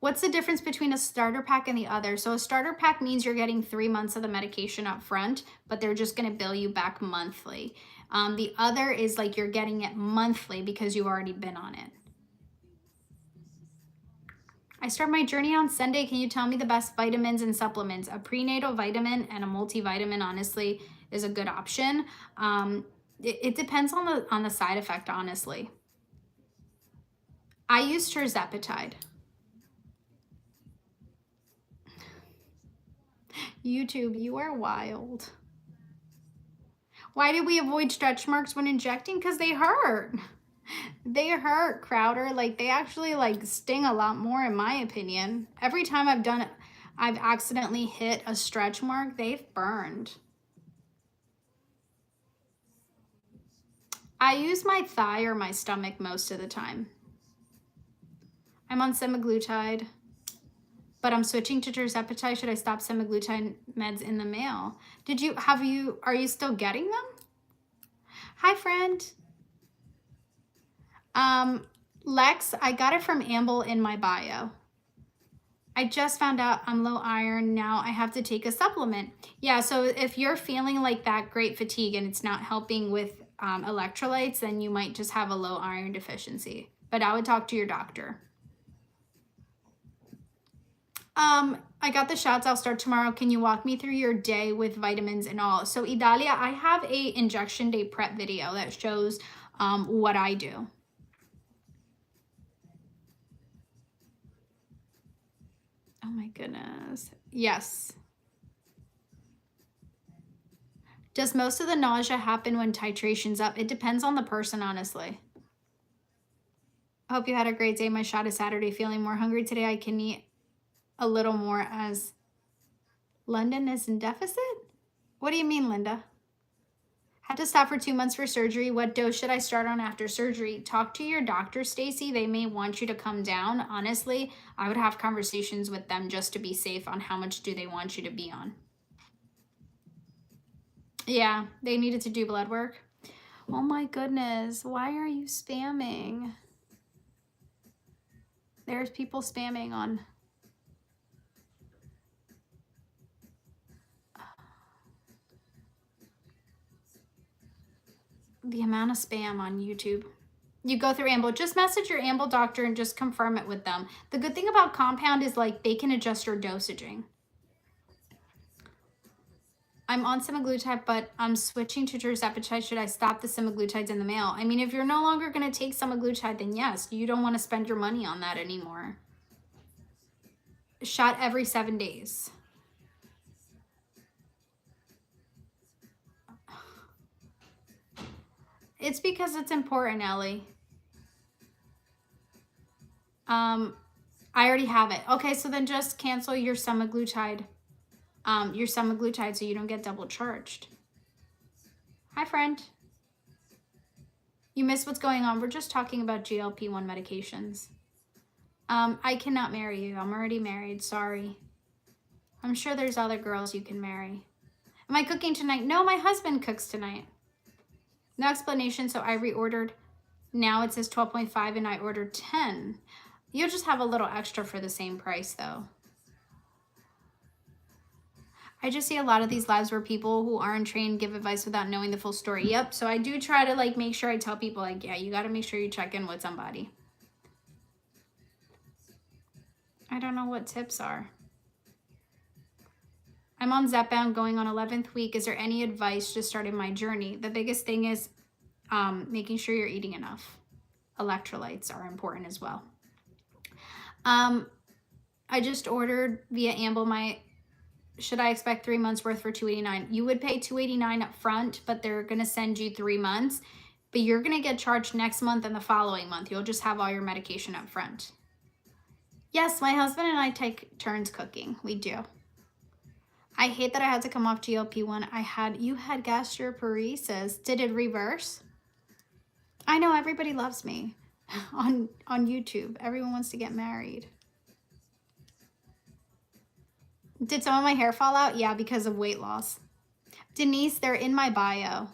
What's the difference between a starter pack and the other? So a starter pack means you're getting 3 months of the medication up front, but they're just going to bill you back monthly. The other is like you're getting it monthly because you've already been on it. I start my journey on Sunday. Can you tell me the best vitamins and supplements? A prenatal vitamin and a multivitamin, honestly, is a good option. It depends on the side effect, honestly. I use tirzepatide. YouTube, you are wild. Why do we avoid stretch marks when injecting? Because they hurt. They hurt, Crowder. Like, they actually, like, sting a lot more, in my opinion. Every time I've done it, I've accidentally hit a stretch mark, they've burned. I use my thigh or my stomach most of the time. I'm on semaglutide, but I'm switching to tirzepatide. Should I stop semaglutide meds in the mail? Are you still getting them? Hi, friend. Lex, I got it from Amble in my bio. I just found out I'm low iron. Now I have to take a supplement. Yeah, so if you're feeling like that great fatigue and it's not helping with electrolytes, then you might just have a low iron deficiency. But I would talk to your doctor. I got the shots. I'll start tomorrow. Can you walk me through your day with vitamins and all? So Idalia, I have a injection day prep video that shows what I do. Oh my goodness. Yes. Does most of the nausea happen when titration's up? It depends on the person, honestly. I hope you had a great day. My shot is Saturday. Feeling more hungry today. I can eat a little more as London is in deficit? What do you mean, Linda? Had to stop for 2 months for surgery. What dose should I start on after surgery? Talk to your doctor, Stacy. They may want you to come down. Honestly, I would have conversations with them just to be safe on how much do they want you to be on. Yeah, they needed to do blood work. Oh my goodness. Why are you spamming? There's people spamming on. The amount of spam on YouTube. You go through Amble. Just message your Amble doctor and just confirm it with them. The good thing about Compound is like they can adjust your dosaging. I'm on semaglutide, but I'm switching to tirzepatide. Should I stop the semaglutides in the mail? I mean, if you're no longer going to take semaglutide, then yes, you don't want to spend your money on that anymore. Shot every 7 days. It's because it's important, Ellie. I already have it. Okay, so then just cancel your semaglutide. So you don't get double charged. Hi, friend. You missed what's going on. We're just talking about GLP-1 medications. I cannot marry you. I'm already married. Sorry. I'm sure there's other girls you can marry. Am I cooking tonight? No, my husband cooks tonight. No explanation, so I reordered. Now it says 12.5 and I ordered 10. You'll just have a little extra for the same price though. I just see a lot of these lives where people who aren't trained give advice without knowing the full story. Yep, so I do try to like make sure I tell people like, yeah, you gotta make sure you check in with somebody. I don't know what tips are. I'm on Zepbound going on 11th week. Is there any advice just starting my journey? The biggest thing is making sure you're eating enough. Electrolytes are important as well. I just ordered via Amble should I expect 3 months worth for $289? You would pay $289 up front, but they're going to send you 3 months. But you're going to get charged next month and the following month. You'll just have all your medication up front. Yes, my husband and I take turns cooking. We do. I hate that I had to come off GLP-1. You had gastroparesis. Did it reverse? I know, everybody loves me on YouTube. Everyone wants to get married. Did some of my hair fall out? Yeah, because of weight loss. Denise, they're in my bio.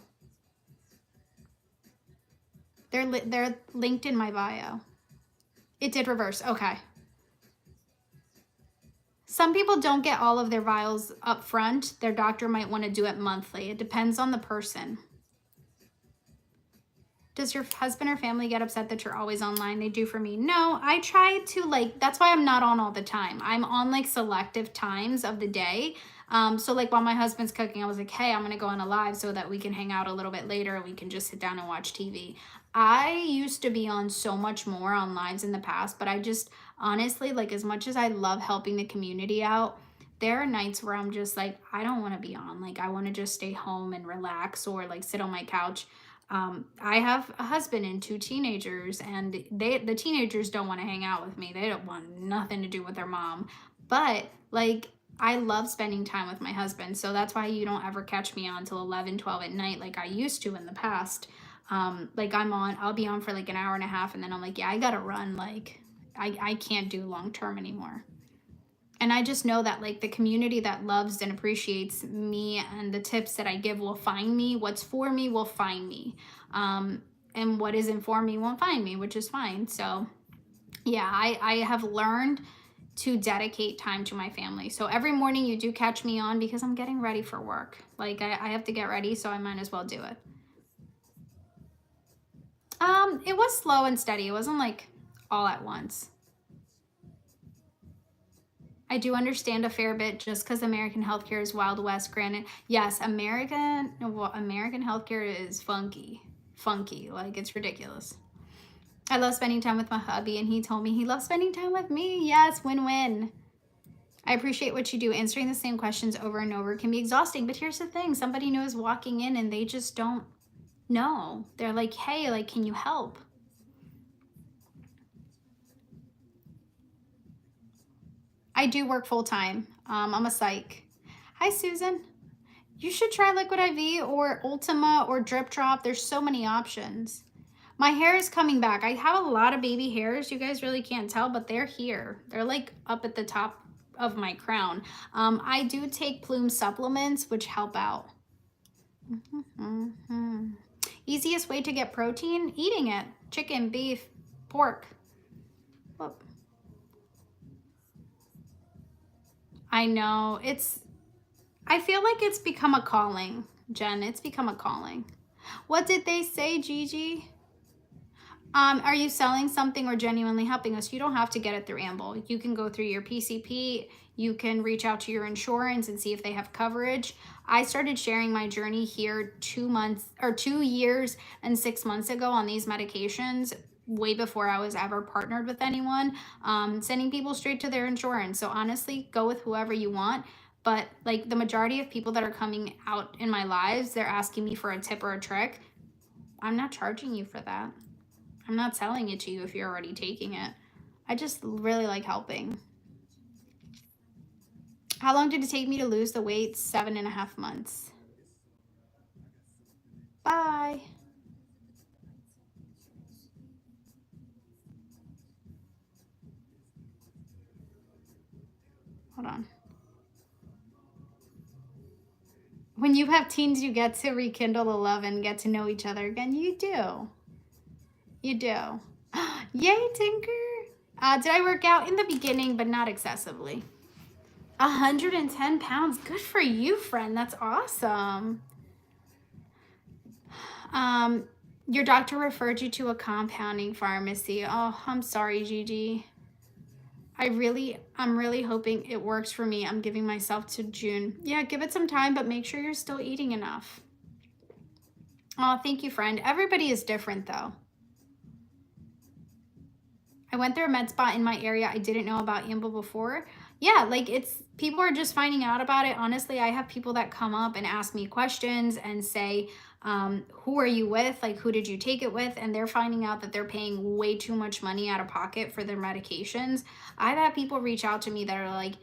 They're linked in my bio. It did reverse. Okay. Some people don't get all of their vials up front. Their doctor might want to do it monthly. It depends on the person. Does your husband or family get upset that you're always online? They do for me. No, I try to, like, that's why I'm not on all the time. I'm on like selective times of the day. So like while my husband's cooking, I was like, hey, I'm going to go on a live so that we can hang out a little bit later and we can just sit down and watch TV. I used to be on so much more on lives in the past, but I just honestly, like, as much as I love helping the community out, there are nights where I'm just like, I don't want to be on. Like, I want to just stay home and relax or like sit on my couch. I have a husband and 2 teenagers, and the teenagers don't want to hang out with me. They don't want nothing to do with their mom. But like, I love spending time with my husband. So that's why you don't ever catch me on until 11, 12 at night like I used to in the past. Like I'll be on for like an hour and a half, and then I'm like, yeah, I gotta run. Like I can't do long term anymore. And I just know that like the community that loves and appreciates me and the tips that I give will find me. What's for me will find me. And what isn't for me won't find me, which is fine. So yeah, I have learned to dedicate time to my family. So every morning you do catch me on because I'm getting ready for work. Like I have to get ready, so I might as well do it. It was slow and steady. It wasn't like all at once. I do understand a fair bit just because American healthcare is Wild West. Granted, yes, American healthcare is funky, like it's ridiculous. I love spending time with my hubby, and he told me he loves spending time with me. Yes, win-win. I appreciate what you do. Answering the same questions over and over can be exhausting, but here's the thing. Somebody knows walking in and they just don't know. They're like, hey, like, can you help? I do work full-time. I'm a psych. Hi, Susan. You should try Liquid IV or Ultima or Drip Drop. There's so many options. My hair is coming back. I have a lot of baby hairs. You guys really can't tell, but they're here. They're like up at the top of my crown. I do take plume supplements, which help out. Easiest way to get protein? Eating it. Chicken, beef, pork. Whoop. I know. I feel like it's become a calling, Jen. It's become a calling. What did they say, Gigi? Are you selling something or genuinely helping us? You don't have to get it through Amble. You can go through your PCP. You can reach out to your insurance and see if they have coverage. I started sharing my journey here 2 years and 6 months ago on these medications, way before I was ever partnered with anyone, sending people straight to their insurance. So honestly, go with whoever you want. But like the majority of people that are coming out in my lives, they're asking me for a tip or a trick. I'm not charging you for that. I'm not selling it to you if you're already taking it. I just really like helping. How long did it take me to lose the weight? 7.5 months. Bye. Hold on. When you have teens, you get to rekindle the love and get to know each other again. You do. You do. Yay, Tinker. Did I work out in the beginning, but not excessively? 110 pounds. Good for you, friend. That's awesome. Your doctor referred you to a compounding pharmacy. Oh, I'm sorry, Gigi. I'm really hoping it works for me. I'm giving myself to June. Yeah, give it some time, but make sure you're still eating enough. Oh, thank you, friend. Everybody is different, though. I went through a med spa in my area. I didn't know about Amble before. Yeah, like people are just finding out about it. Honestly, I have people that come up and ask me questions and say, who are you with? Like, who did you take it with? And they're finding out that they're paying way too much money out of pocket for their medications. I've had people reach out to me that are like,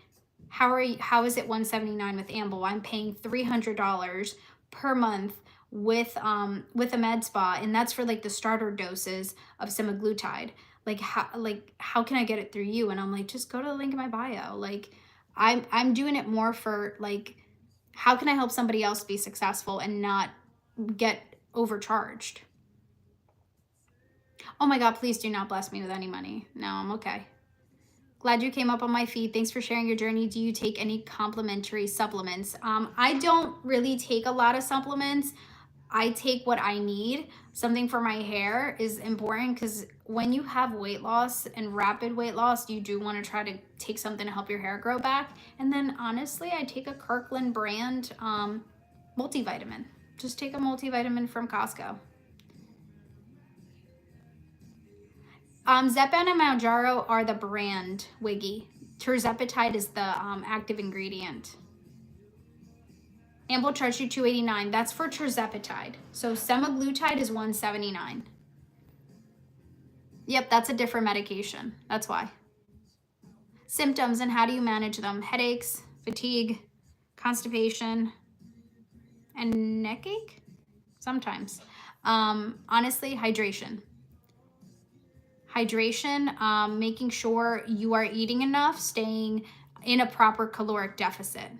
how is it $179 with Amble? I'm paying $300 per month with a med spa, and that's for like the starter doses of semaglutide. Like how can I get it through you? And I'm like, just go to the link in my bio. Like I'm doing it more for like, how can I help somebody else be successful and not get overcharged? Oh my God, please do not bless me with any money. No, I'm okay. Glad you came up on my feed. Thanks for sharing your journey. Do you take any complimentary supplements? I don't really take a lot of supplements. I take what I need. Something for my hair is important because when you have weight loss and rapid weight loss, you do want to try to take something to help your hair grow back. And then honestly, I take a Kirkland brand multivitamin. Just take a multivitamin from Costco. Zepbound and Mounjaro are the brand, Wiggy. Tirzepatide is the active ingredient. Amble charged you $289. That's for tirzepatide. So semaglutide is $179. Yep, that's a different medication. That's why. Symptoms and how do you manage them? Headaches, fatigue, constipation, and neck ache? Sometimes. Honestly, hydration. Hydration, making sure you are eating enough, staying in a proper caloric deficit.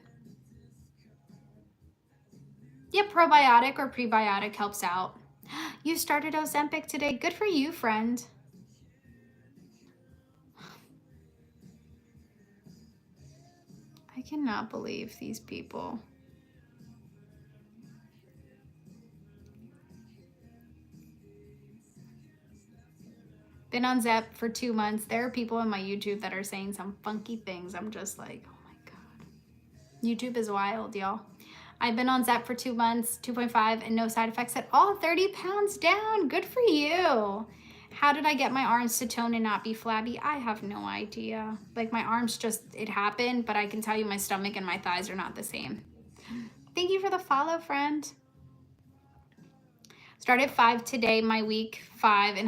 Yeah, probiotic or prebiotic helps out. You started Ozempic today. Good for you, friend. I cannot believe these people. Been on Zep for 2 months. There are people on my YouTube that are saying some funky things. I'm just like, oh my God. YouTube is wild, y'all. I've been on Zep for 2 months, 2.5, and no side effects at all. 30 pounds down. Good for you. How did I get my arms to tone and not be flabby? I have no idea. Like my arms just, it happened, but I can tell you my stomach and my thighs are not the same. Thank you for the follow, friend. Started 5 today, my week 5, and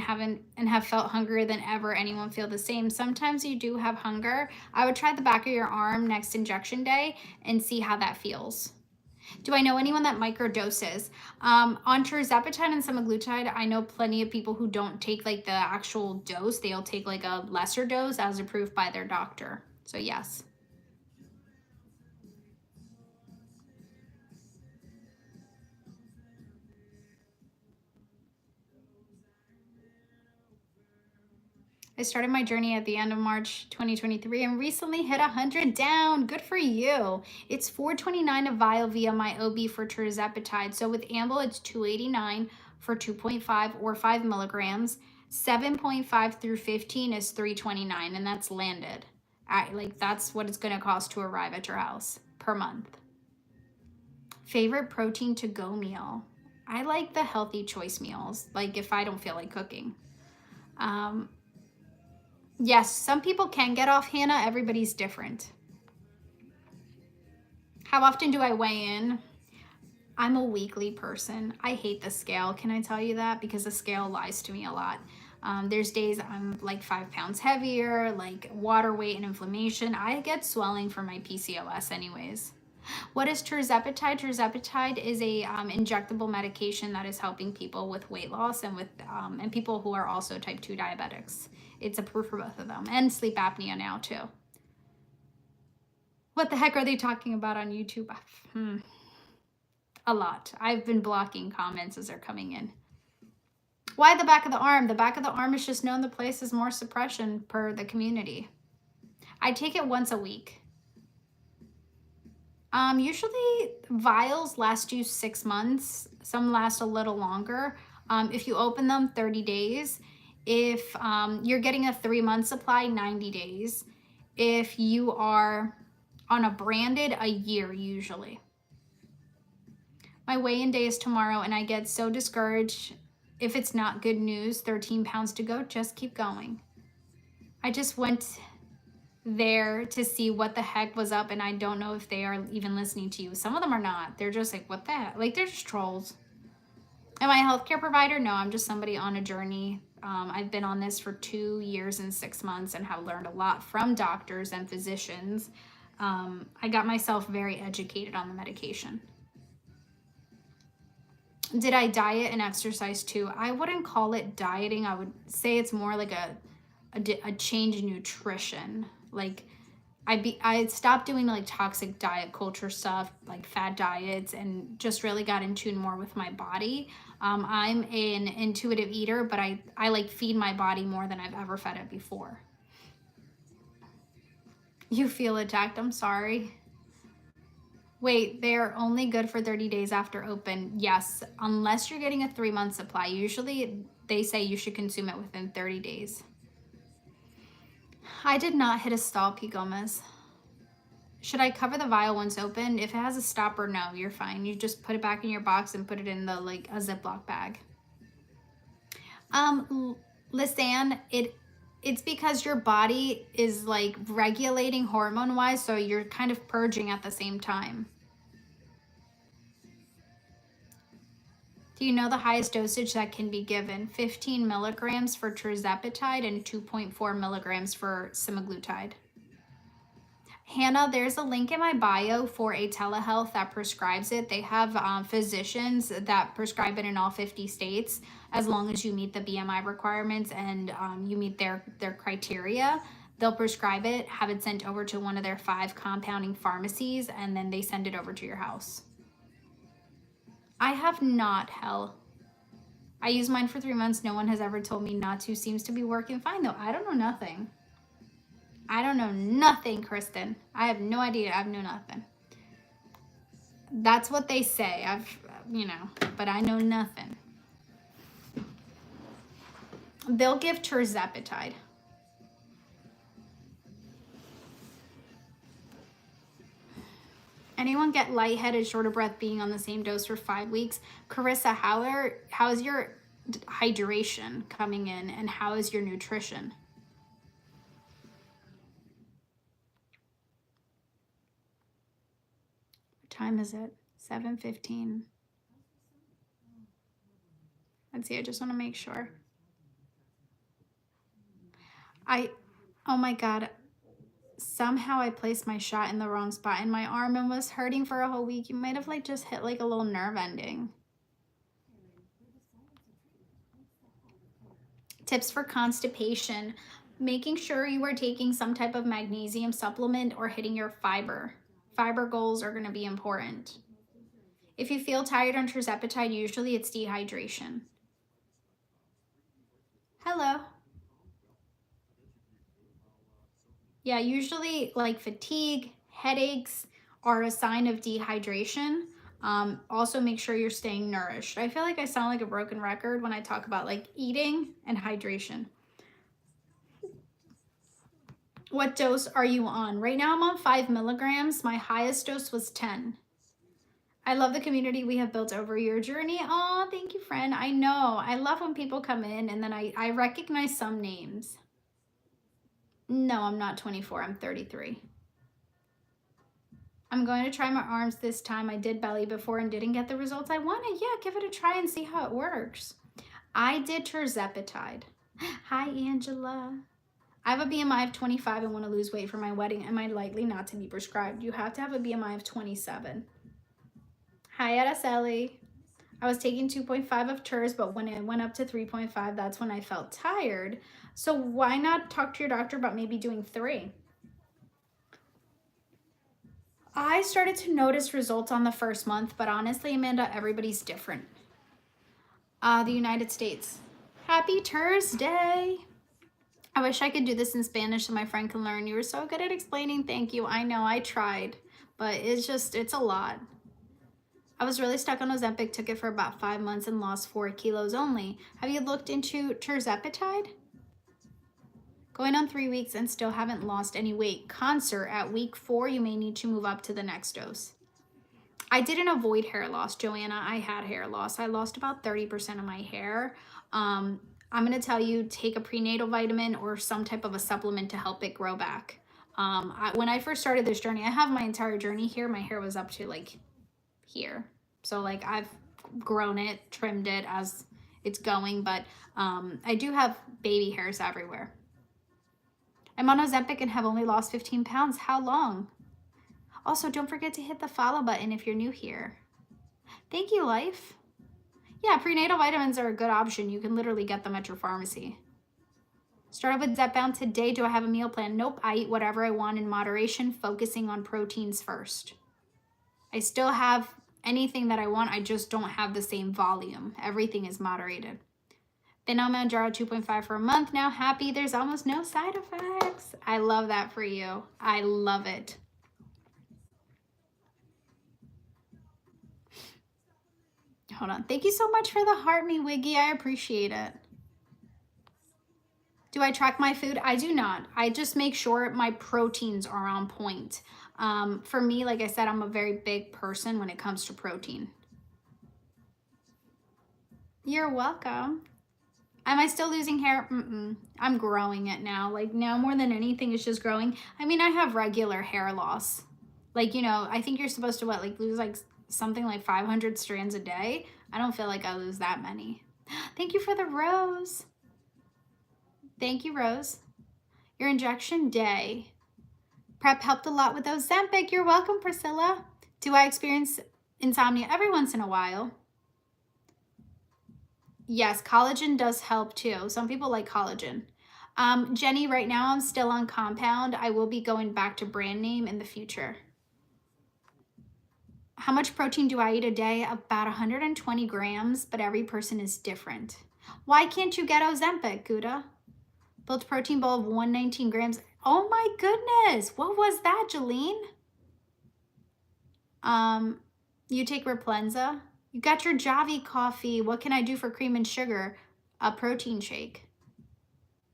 have felt hungrier than ever. Anyone feel the same? Sometimes you do have hunger. I would try the back of your arm next injection day and see how that feels. Do I know anyone that microdoses? On tirzepatide and semaglutide, I know plenty of people who don't take like the actual dose. They'll take like a lesser dose as approved by their doctor. So yes. I started my journey at the end of March 2023 and recently hit 100 down. Good for you. It's $429 a vial via my OB for tirzepatide. So with Amble, it's $289 for 2.5 or 5 milligrams. 7.5 through 15 is $329, and that's landed. That's what it's going to cost to arrive at your house per month. Favorite protein to go meal? I like the healthy choice meals, like if I don't feel like cooking. Yes, some people can get off, Hannah. Everybody's different. How often do I weigh in? I'm a weekly person. I hate the scale. Can I tell you that? Because the scale lies to me a lot. There's days I'm like 5 pounds heavier, like water weight and inflammation. I get swelling from my PCOS anyways. What is tirzepatide? Tirzepatide is a injectable medication that is helping people with weight loss and with and people who are also type 2 diabetics. It's approved for both of them, and sleep apnea now too. What the heck are they talking about on YouTube? A lot. I've been blocking comments as they're coming in. Why the back of the arm? The back of the arm is just known the place is more suppression per the community. I take it once a week. Usually vials last you 6 months. Some last a little longer. If you open them, 30 days. If you're getting a 3-month supply, 90 days. If you are on a branded, a year usually. My weigh-in day is tomorrow and I get so discouraged if it's not good news. 13 pounds to go, just keep going. I just went there to see what the heck was up and I don't know if they are even listening to you. Some of them are not. They're just like, what the heck? Like they're just trolls. Am I a healthcare provider? No, I'm just somebody on a journey. I've been on this for 2 years and 6 months and have learned a lot from doctors and physicians. I got myself very educated on the medication. Did I diet and exercise too? I wouldn't call it dieting. I would say it's more like a change in nutrition. Like I stopped doing like toxic diet culture stuff, like fad diets, and just really got in tune more with my body. I'm an intuitive eater, but I like feed my body more than I've ever fed it before. You feel attacked? I'm sorry. Wait, they are only good for 30 days after open. Yes, unless you're getting a 3-month supply. Usually they say you should consume it within 30 days. I did not hit a stall, P. Gomez. Should I cover the vial once opened? If it has a stopper, no, you're fine. You just put it back in your box and put it in the like a Ziploc bag. Lisanne, it's because your body is like regulating hormone wise, so you're kind of purging at the same time. Do you know the highest dosage that can be given? 15 milligrams for tirzepatide and 2.4 milligrams for semaglutide. Hannah, there's a link in my bio for a telehealth that prescribes it. They have physicians that prescribe it in all 50 states as long as you meet the BMI requirements and you meet their criteria. They'll prescribe it, have it sent over to one of their 5 compounding pharmacies, and then they send it over to your house. I have not, hell. I used mine for 3 months. No one has ever told me not to. Seems to be working fine, though. I don't know nothing. I don't know nothing, Kristen. I have no idea. I know nothing. That's what they say. But I know nothing. They'll give tirzepatide. Anyone get lightheaded, short of breath, being on the same dose for 5 weeks? Carissa, how is your hydration coming in, and how is your nutrition? What time is it? 7:15. Let's see, I just want to make sure. Oh my God. Somehow I placed my shot in the wrong spot in my arm and was hurting for a whole week. You might have like just hit like a little nerve ending. Tips for constipation. Making sure you are taking some type of magnesium supplement or hitting your fiber. Fiber goals are going to be important. If you feel tired on tirzepatide, usually it's dehydration. Hello. Yeah, usually like fatigue, headaches are a sign of dehydration. Also make sure you're staying nourished. I feel like I sound like a broken record when I talk about like eating and hydration. What dose are you on? Right now I'm on 5 milligrams. My highest dose was 10. I love the community we have built over your journey. Oh, thank you, friend. I know. I love when people come in and then I recognize some names. No, I'm not 24. I'm 33. I'm going to try my arms this time. I did belly before and didn't get the results I wanted. Yeah, give it a try and see how it works. I did tirzepatide. Hi, Angela. I have a BMI of 25 and want to lose weight for my wedding. Am I likely not to be prescribed? You have to have a BMI of 27. Hi, Araceli. I was taking 2.5 of Tirs, but when it went up to 3.5, that's when I felt tired. So why not talk to your doctor about maybe doing 3? I started to notice results on the first month, but honestly, Amanda, everybody's different. The United States. Happy Thursday. I wish I could do this in Spanish so my friend can learn. You were so good at explaining. Thank you. I know, I tried, but it's a lot. I was really stuck on Ozempic, took it for about 5 months and lost 4 kilos only. Have you looked into tirzepatide? Going on 3 weeks and still haven't lost any weight. Concert at week 4, you may need to move up to the next dose. I didn't avoid hair loss, Joanna. I had hair loss. I lost about 30% of my hair. I'm going to tell you, take a prenatal vitamin or some type of a supplement to help it grow back. When I first started this journey, I have my entire journey here. My hair was up to like here. So like I've grown it, trimmed it as it's going, but I do have baby hairs everywhere. I'm on Ozempic and have only lost 15 pounds. How long? Also, don't forget to hit the follow button if you're new here. Thank you, Life. Yeah, prenatal vitamins are a good option. You can literally get them at your pharmacy. Started with Zepbound today. Do I have a meal plan? Nope. I eat whatever I want in moderation, focusing on proteins first. I still have anything that I want. I just don't have the same volume. Everything is moderated. Been on Manjaro 2.5 for a month now. Happy. There's almost no side effects. I love that for you. I love it. Hold on. Thank you so much for the heart me, Wiggy. I appreciate it. Do I track my food? I do not. I just make sure my proteins are on point. For me, like I said, I'm a very big person when it comes to protein. You're welcome. Am I still losing hair? I'm growing it now. Like now more than anything, it's just growing. I mean, I have regular hair loss. Like, you know, I think you're supposed to lose like something like 500 strands a day. I don't feel like I lose that many. Thank you for the rose. Thank you, Rose. Your injection day. Prep helped a lot with Ozempic. You're welcome, Priscilla. Do I experience insomnia every once in a while? Yes, collagen does help too. Some people like collagen. Jenny, right now I'm still on compound. I will be going back to brand name in the future. How much protein do I eat a day? About 120 grams, but every person is different. Why can't you get Ozempic, Gouda? Built protein bowl of 119 grams. Oh my goodness. What was that, Jolene? You take Replenza. You got your Javi coffee. What can I do for cream and sugar? A protein shake.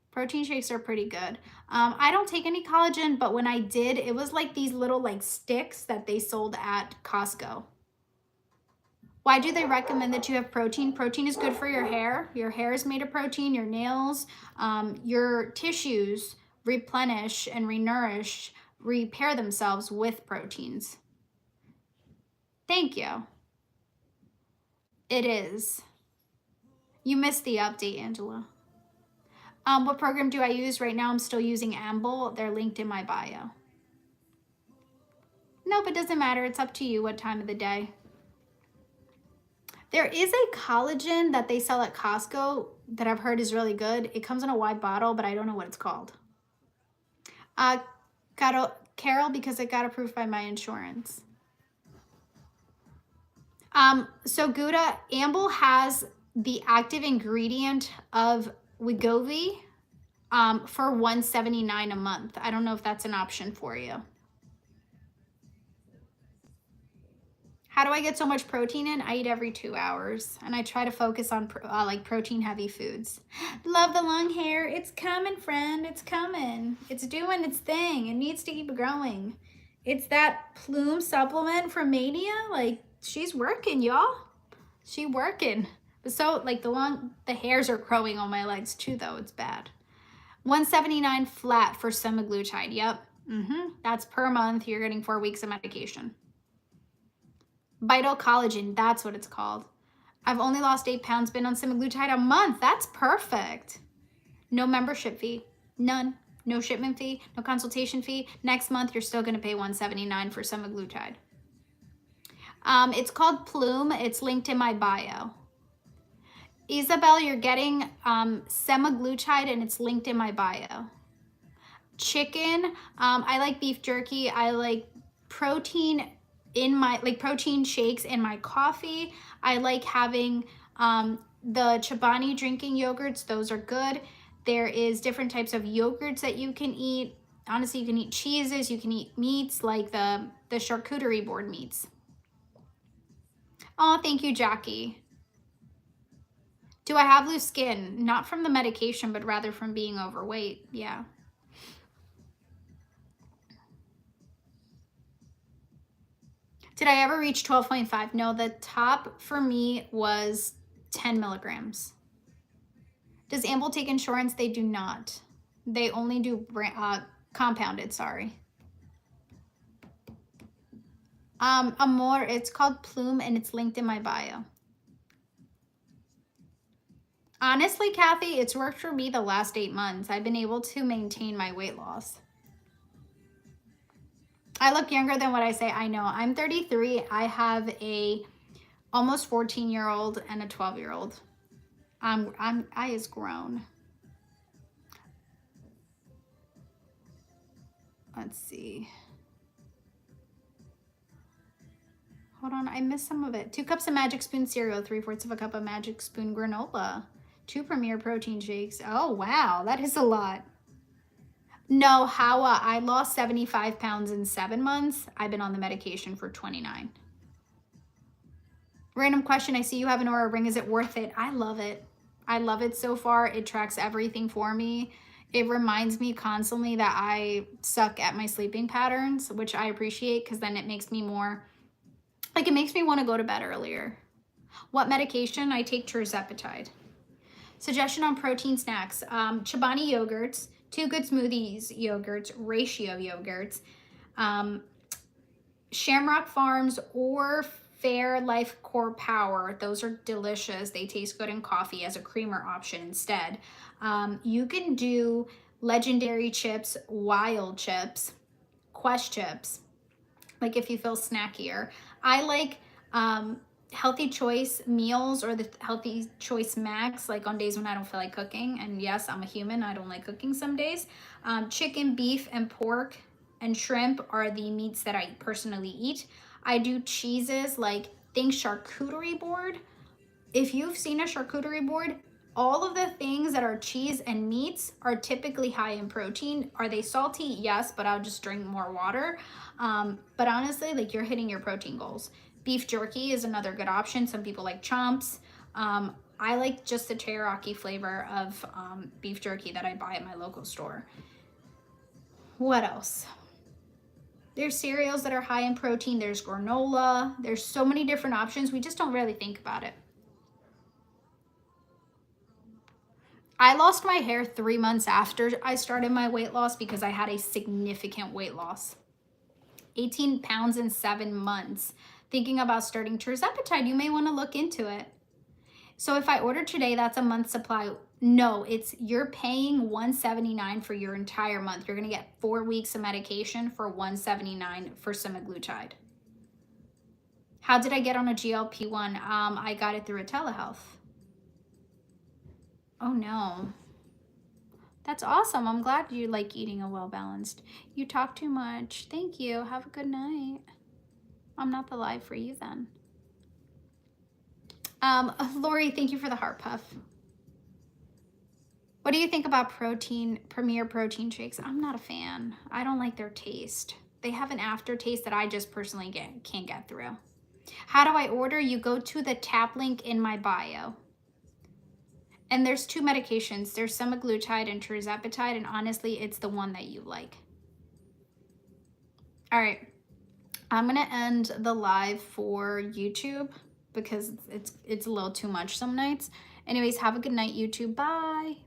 Protein shakes are pretty good. I don't take any collagen, but when I did, it was like these little sticks that they sold at Costco. Why do they recommend that you have protein? Protein is good for your hair. Your hair is made of protein, your nails, your tissues replenish and renourish, repair themselves with proteins. Thank you. It is. You missed the update, Angela. What program do I use? Right now I'm still using Amble. They're linked in my bio. Nope, it doesn't matter. It's up to you what time of the day. There is a collagen that they sell at Costco that I've heard is really good. It comes in a wide bottle, but I don't know what it's called. Carol, because it got approved by my insurance. So Gouda, Amble has the active ingredient of Wegovy for $179 a month. I don't know if that's an option for you. How do I get so much protein in? I eat every 2 hours, and I try to focus on protein heavy foods. Love the long hair. It's coming, friend. It's coming. It's doing its thing. It needs to keep growing. It's that Plume supplement from Mania. Like, she's working, y'all. She working. But so the hairs are growing on my legs too, though. It's bad. $179 flat for semaglutide. Yep. That's per month. You're getting 4 weeks of medication. Vital Collagen, that's what it's called. I've only lost 8 pounds, been on semaglutide a month. That's perfect. No membership fee, none. No shipment fee, no consultation fee. Next month, you're still gonna pay $179 for semaglutide. It's called Plume. It's linked in my bio. Isabel, you're getting semaglutide and it's linked in my bio. Chicken, I like beef jerky. I like protein in my protein shakes in my coffee. I like having the Chobani drinking yogurts. Those are good. There is different types of yogurts that you can eat. Honestly, you can eat cheeses, you can eat meats like the charcuterie board meats. Oh, thank you, Jackie. Do I have loose skin? Not from the medication, but rather from being overweight. Yeah. Did I ever reach 12.5? No, the top for me was 10 milligrams. Does Amble take insurance? They do not. They only do compounded, sorry. Amor, it's called Plume and it's linked in my bio. Honestly, Kathy, it's worked for me the last 8 months. I've been able to maintain my weight loss. I look younger than what I say. I know. I'm 33. I have a almost 14-year-old and a 12-year-old. I is grown. Let's see. Hold on, I missed some of it. 2 cups of Magic Spoon cereal, 3/4 of a cup of Magic Spoon granola, 2 Premier protein shakes. Oh, wow, that is a lot. No, Hawa, I lost 75 pounds in 7 months. I've been on the medication for 29. Random question. I see you have an Aura ring. Is it worth it? I love it. I love it so far. It tracks everything for me. It reminds me constantly that I suck at my sleeping patterns, which I appreciate because then it makes me more, like it makes me want to go to bed earlier. What medication? I take tirzepatide. Suggestion on protein snacks. Chobani yogurts, Two Good Smoothies yogurts, Ratio yogurts, Shamrock Farms or Fairlife Core Power. Those are delicious. They taste good in coffee as a creamer option instead. You can do Legendary chips, Wild chips, Quest chips, like if you feel snackier. I like Healthy Choice meals or the Healthy Choice Max, like on days when I don't feel like cooking. And yes, I'm a human. I don't like cooking some days. Chicken, beef, and pork and shrimp are the meats that I personally eat. I do cheeses, like think charcuterie board. If you've seen a charcuterie board, all of the things that are cheese and meats are typically high in protein. Are they salty? Yes, but I'll just drink more water. But honestly, like you're hitting your protein goals. Beef jerky is another good option. Some people like chomps. I like just the teriyaki flavor of beef jerky that I buy at my local store. What else? There's cereals that are high in protein. There's granola. There's so many different options. We just don't really think about it. I lost my hair 3 months after I started my weight loss because I had a significant weight loss. 18 pounds in 7 months. Thinking about starting tirzepatide, you may want to look into it. So if I order today, that's a month's supply. No, you're paying $179 for your entire month. You're going to get 4 weeks of medication for $179 for semaglutide. How did I get on a GLP-1? I got it through a telehealth. Oh no. That's awesome. I'm glad you like eating a well-balanced. You talk too much. Thank you. Have a good night. I'm not the live for you then. Lori, thank you for the heart puff. What do you think about Premier protein shakes? I'm not a fan. I don't like their taste. They have an aftertaste that I just personally can't get through. How do I order? You go to the tap link in my bio. And there's 2 medications. There's semaglutide and tirzepatide, and honestly, it's the one that you like. All right. I'm going to end the live for YouTube because it's a little too much some nights. Anyways, have a good night, YouTube. Bye.